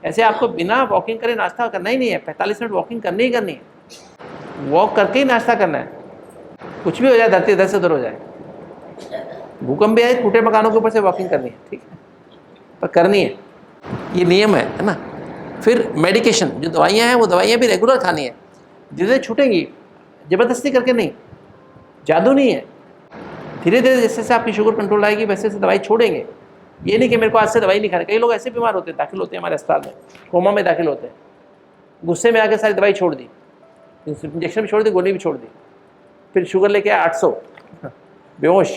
ऐसे आपको बिना वॉकिंग करे नाश्ता करना ही नहीं है। 45 मिनट वॉकिंग करनी ही करनी है, वॉक करके ही नाश्ता करना है। कुछ भी हो जाए, धरती इधर से उधर हो जाए, भूकंप भी आए, टूटे मकानों के ऊपर से वॉकिंग करनी है, ठीक है, पर करनी है, ये नियम है ना। फिर मेडिकेशन, जो दवाइयाँ हैं वो दवाइयाँ भी रेगुलर खानी है, धीरे छूटेंगी, ज़बरदस्ती करके नहीं, जादू नहीं है। धीरे धीरे जैसे जैसे आपकी शुगर कंट्रोल आएगी वैसे वैसे दवाई छोड़ेंगे। ये नहीं कि मेरे को आज से दवाई नहीं खानी। कई लोग ऐसे बीमार होते हैं, दाखिल होते हैं हमारे अस्पताल में, कोमा में दाखिल होते हैं, गुस्से में आके सारी दवाई छोड़ दी, इंजेक्शन भी छोड़ दी, गोली भी छोड़ दी, फिर शुगर लेके आया 800, बेहोश।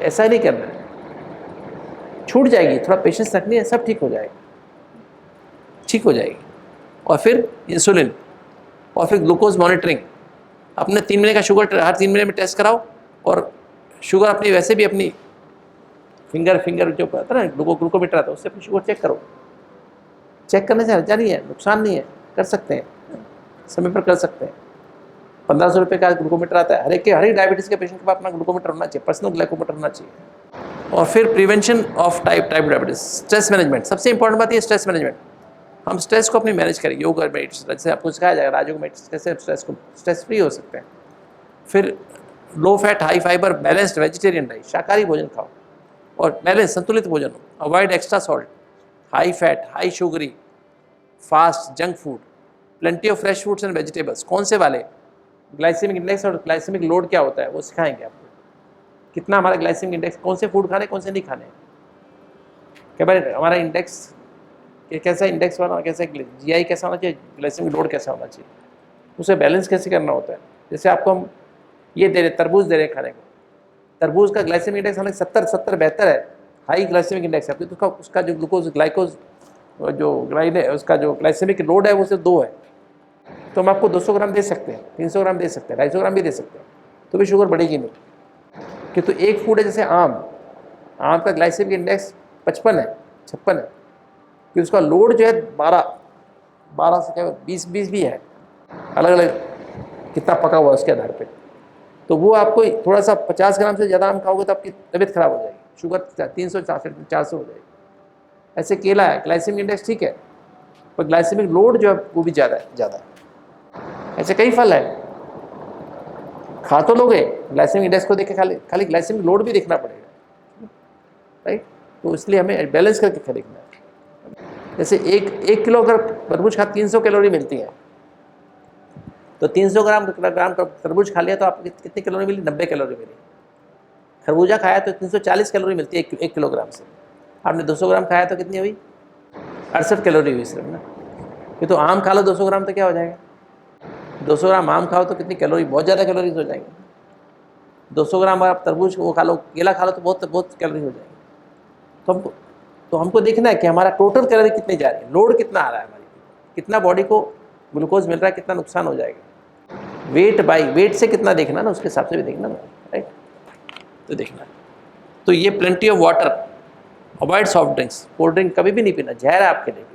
ऐसा नहीं करना है, छूट जाएगी, थोड़ा पेशेंस रखनी है, सब ठीक हो जाएगा, ठीक हो जाएगी। और फिर इंसुलिन, और फिर ग्लूकोज मॉनिटरिंग। अपने 3 महीने का शुगर हर 3 महीने में टेस्ट कराओ, और शुगर अपनी वैसे भी अपनी फिंगर जो आता है ना, ग्लूकोमीटर आता है, उससे अपनी शुगर चेक करो। चेक करने से हर्जा नहीं है, नुकसान नहीं है, कर सकते हैं, समय पर कर सकते हैं। 1500 रुपये का ग्लूकोमीटर आता है, हर एक डायबिटीज़ के पेशेंट के पास अपना ग्लूकोमीटर होना चाहिए, पर्सनल ग्लूकोमीटर होना चाहिए। और फिर prevention of type diabetes, stress management, सबसे इंपॉर्टेंट बात है स्ट्रेस मैनेजमेंट। हम स्ट्रेस को अपनी मैनेज करें, योग और मेडिटेशन, जैसे आपको सिखाया जाएगा राजयोग मेडिटेशन, कैसे स्ट्रेस फ्री हो सकते हैं। फिर low fat high fibre balanced vegetarian diet, शाकाहारी भोजन खाओ, और बैलेंस संतुलित भोजन हो, avoid extra salt, high fat, high sugary, fast, junk food, plenty of fresh fruits and vegetables, कौन से वाले, ग्लाइसेमिक इंडेक्स और ग्लाइसेमिक लोड क्या होता है वो सिखाएंगे आपको, कितना हमारा ग्लाइसेमिक इंडेक्स, कौन से फूड खाने कौन से नहीं खाने, क्या भाई हमारा इंडेक्स कैसा इंडेक्स होना, कैसा जीआई कैसा होना चाहिए, ग्लाइसेमिक लोड कैसा होना चाहिए, उसे बैलेंस कैसे करना होता है। जैसे आपको हम ये दे रहे, तरबूज दे रहे खाने को, तरबूज का ग्लाइसेमिक इंडेक्स हालांकि 70 बेहतर है, हाई ग्लाइसेमिक इंडेक्स है, तो उसका जो ग्लूकोज ग्लाइकोज जो ग्लाइन है उसका जो ग्लाइसेमिक लोड है वो सिर्फ 2 है, तो हम आपको 200 ग्राम दे सकते हैं, 300 ग्राम दे सकते हैं, 250 ग्राम भी दे सकते हैं, तो भी शुगर बढ़ेगी नहीं। कि तो एक फूड है जैसे आम का ग्लाइसेमिक इंडेक्स 56 है कि उसका लोड जो है 12 से क्या 20 भी है, अलग अलग कितना पका हुआ है उसके आधार पे, तो वो आपको थोड़ा सा 50 ग्राम से ज़्यादा आम खाओगे तो आपकी तबीयत खराब हो जाएगी, शुगर 300-400 हो जाएगी। ऐसे केला है, ग्लाइसेमिक इंडेक्स ठीक है पर ग्लाइसेमिक लोड जो है वो भी ज़्यादा है। ऐसे कई फल है, खा तो लोगे, ग्लाइसेमिक इंडेक्स को देख के खाली ग्लाइसेमिक लोड भी देखना पड़ेगा, राइट। तो इसलिए हमें बैलेंस करके खरीदना है। जैसे एक किलो अगर तरबूज खा 300 कैलोरी मिलती है, तो 300 ग्राम तरबूज खा लिया तो आपको कितनी कैलोरी मिली, 90 कैलोरी मिली। खरबूजा खाया तो 340 कैलोरी मिलती है 1 किलोग्राम से, आपने 200 ग्राम खाया तो कितनी हुई, 68 कैलोरी हुई सिर्फ ना। ये तो आम खा लो 200 ग्राम तो क्या हो जाएगा, 200 ग्राम आम खाओ तो कितनी कैलोरी, बहुत ज़्यादा कैलोरीज हो जाएंगी। 200 ग्राम आप तरबूज वो खा लो, केला खा लो तो बहुत कैलोरी हो जाएगी। तो हमको देखना है कि हमारा टोटल कैलोरी कितनी जा रही है, लोड कितना आ रहा है, हमारी कितना बॉडी को ग्लूकोज मिल रहा है, कितना नुकसान हो जाएगा। वेट से कितना देखना ना, उसके हिसाब से भी देखना ना, राइट। तो देखना, तो ये plenty of water, avoid soft drinks, cold drink कभी भी नहीं पीना, जहर है आपके लिए,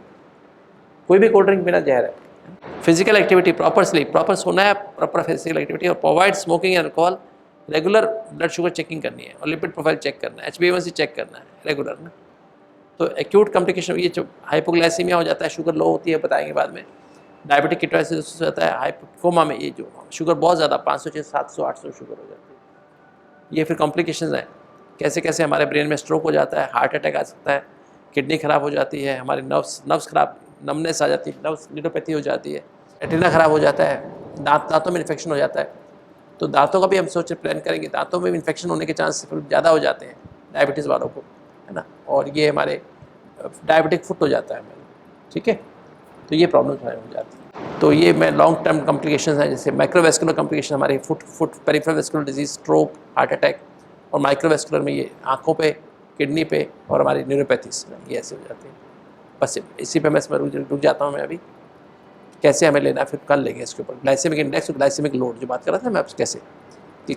कोई भी कोल्ड ड्रिंक पीना जहर है। Physical activity, proper sleep, proper सोना है, प्रॉपर फिजिकल एक्टिविटी, और avoid smoking and alcohol, regular blood sugar checking करनी है और लिपिड प्रोफाइल चेक करना है, HbA1c चेक करना है रेगुलर ना। तो एक्यूट कॉम्प्लिकेशन ये जो हाइपोग्लाइसीमिया हो जाता है, शुगर लो होती है, बताएंगे बाद में, डायबिटिक कीटोसिस होता है, हाइपोकोमा में ये जो शुगर बहुत ज़्यादा 500 से 700 800 शुगर हो जाती है। ये फिर कॉम्प्लिकेशंस हैं, कैसे कैसे हमारे ब्रेन में स्ट्रोक हो जाता है, हार्ट अटैक आ सकता है, किडनी खराब हो जाती है, हमारे नर्व्स खराब, नमनेस आ जाती है, नर्व्स न्यूरोपैथी हो जाती है, रेटिना खराब हो जाता है, दांतों में इन्फेक्शन हो जाता है। तो दांतों का भी हम सोच प्लान करेंगे, दांतों में इन्फेक्शन होने के चांस ज़्यादा हो जाते हैं डायबिटीज़ वालों को, है ना। और ये हमारे डायबिटिक फुट हो जाता है हमें, ठीक है। तो ये प्रॉब्लम्स हमारे हो जाती है। तो ये मैं लॉन्ग टर्म कॉम्प्लिकेशंस हैं, जैसे माइक्रोवेस्कुलर कॉम्प्लिकेशन, हमारे foot peripheral vascular disease, stroke, heart attack, और माइक्रोवेस्कुलर में ये आँखों पे, किडनी पे, और हमारी न्यूरोपैथीज, ये ऐसे हो जाती है। बस इसी पे मैं इसमें रुक जाता हूँ मैं अभी, कैसे हमें लेना है फिर कल लेंगे इसके ऊपर, ग्लाइसेमिक इंडेक्स और ग्लाइसेमिक लोड जो बात कर रहा था मैं,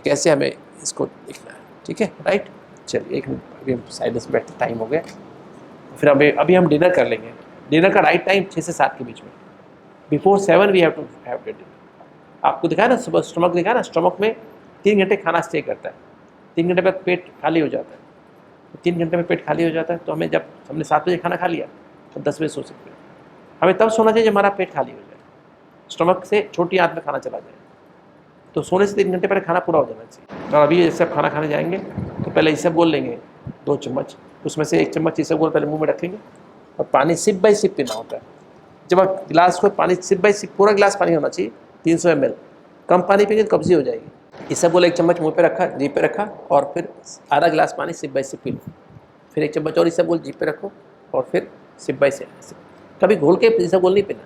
कैसे हमें इसको लिखना है, ठीक है, राइट। चलिए एक मिनट, अभी हम साइलेंस में बैठते, टाइम हो गया, फिर अभी हम डिनर कर लेंगे। डिनर का राइट टाइम 6 से 7 के बीच में, before 7 we have to have dinner. आपको दिखाया ना सुबह, स्टमक दिखाया ना, स्टमक में 3 घंटे खाना स्टे करता है, 3 घंटे बाद पेट खाली हो जाता है, तो 3 घंटे में पेट खाली हो जाता है, तो हमें जब हमने 7 बजे खाना खा लिया तो 10 बजे सो सकते हैं। हमें तब सोना चाहिए जब हमारा पेट खाली हो जाए, स्टमक से छोटी आंत में खाना चला जाए, तो सोने से 3 घंटे पहले खाना पूरा हो जाना चाहिए। और अभी जैसे आप खाना खाने जाएंगे तो पहले इसबगोल लेंगे 2 चम्मच, उसमें से 1 चम्मच इसबगोल पहले मुंह में रखेंगे, और पानी सिप बाई सिप पीना होता है। जब आप गिलास को पानी सिप बाई सिप, पूरा गिलास पानी होना चाहिए, 300 ml, कम पानी पिएंगे तो कब्जी हो जाएगी। इसबगोल 1 चम्मच मुँह पे रखा, जीभ पे रखा, और फिर आधा गिलास पानी SIP by SIP P low, फिर 1 चम्मच और इसबगोल जीभ पे रखो, और फिर सिप बाई सिप। कभी घोल के इसबगोल नहीं पीना,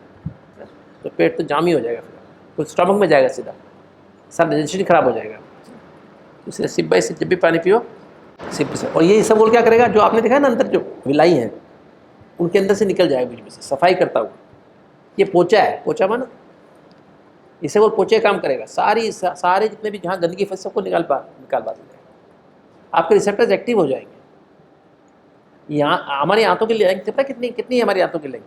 तो पेट तो जाम ही हो जाएगा, फिर तो स्टमक में जाएगा सीधा, सारा डाइजेशन खराब हो जाएगा। इसलिए सिप बाई सिप जब भी पानी पियो, सिप से। और ये इसबगोल क्या करेगा, जो आपने देखा है ना अंदर जो विलाई है उनके अंदर से निकल जाएगा बीच में से, सफाई करता हुआ। ये पोचा है, पोचा माना, इसबगोल पोचे काम करेगा, सारे जितने भी जहाँ गंदगी फंस सबको निकाल बात देगा, आपके रिसेप्टर्स एक्टिव हो जाएंगे। यहाँ हमारी आंतों की लेंथ पता कितनी है हमारी आंतों की लेंथ,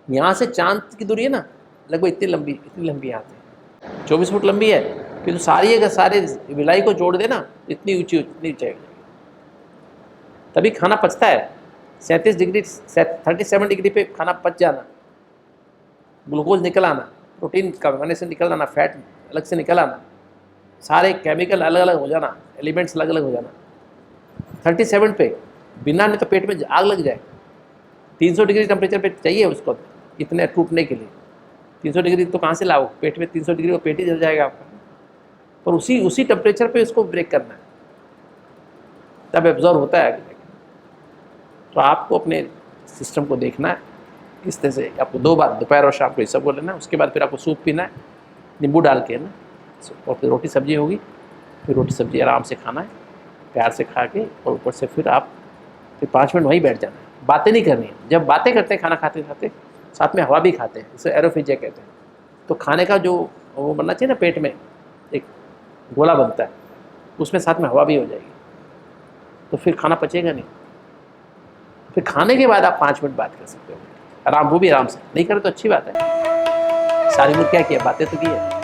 यहाँ से चांद की दूरी है ना, लगभग इतनी लंबी आंत है, 24 फुट लंबी है। फिर तो सारे विलाई को जोड़ देना, इतनी ऊंचाई हो जाएगी, तभी खाना पचता है। 37 डिग्री पे खाना पच जाना, ग्लूकोज निकल आना, प्रोटीन कमाने से निकल आना, फैट अलग से निकल आना, सारे केमिकल अलग अलग हो जाना, एलिमेंट्स अलग अलग हो जाना। 37 पे बिना, नहीं तो पेट में आग लग जाए। 300 डिग्री टेम्परेचर पे चाहिए उसको इतने टूटने के लिए। 300 डिग्री तो कहाँ से लाओ, पेट में 300 डिग्री वो पेट ही जल जाएगा आपका। पर उसी टेम्परेचर पे उसको ब्रेक करना है, तब एब्जॉर्व होता है। तो आपको अपने सिस्टम को देखना है इस तरह से। आपको 2 बार दोपहर और शाम को ये सब को लेना है, उसके बाद फिर आपको सूप पीना है नींबू डाल के ना, और फिर रोटी सब्जी होगी, फिर रोटी सब्जी आराम से खाना है, प्यार से खा के, और ऊपर से फिर 5 मिनट वहीं बैठ जाना है, बातें नहीं करनी है। जब बातें करते हैं खाना खाते खाते, साथ में हवा भी खाते हैं, इसे एरोफेजिया कहते हैं। तो खाने का जो वो बनना चाहिए ना, पेट में एक गोला बनता है, उसमें साथ में हवा भी हो जाएगी, तो फिर खाना पचेगा नहीं। फिर खाने के बाद आप 5 मिनट बात कर सकते हो आराम, वो भी आराम से। नहीं करे तो अच्छी बात है, सारी उम्र क्या किया, बातें तो की है।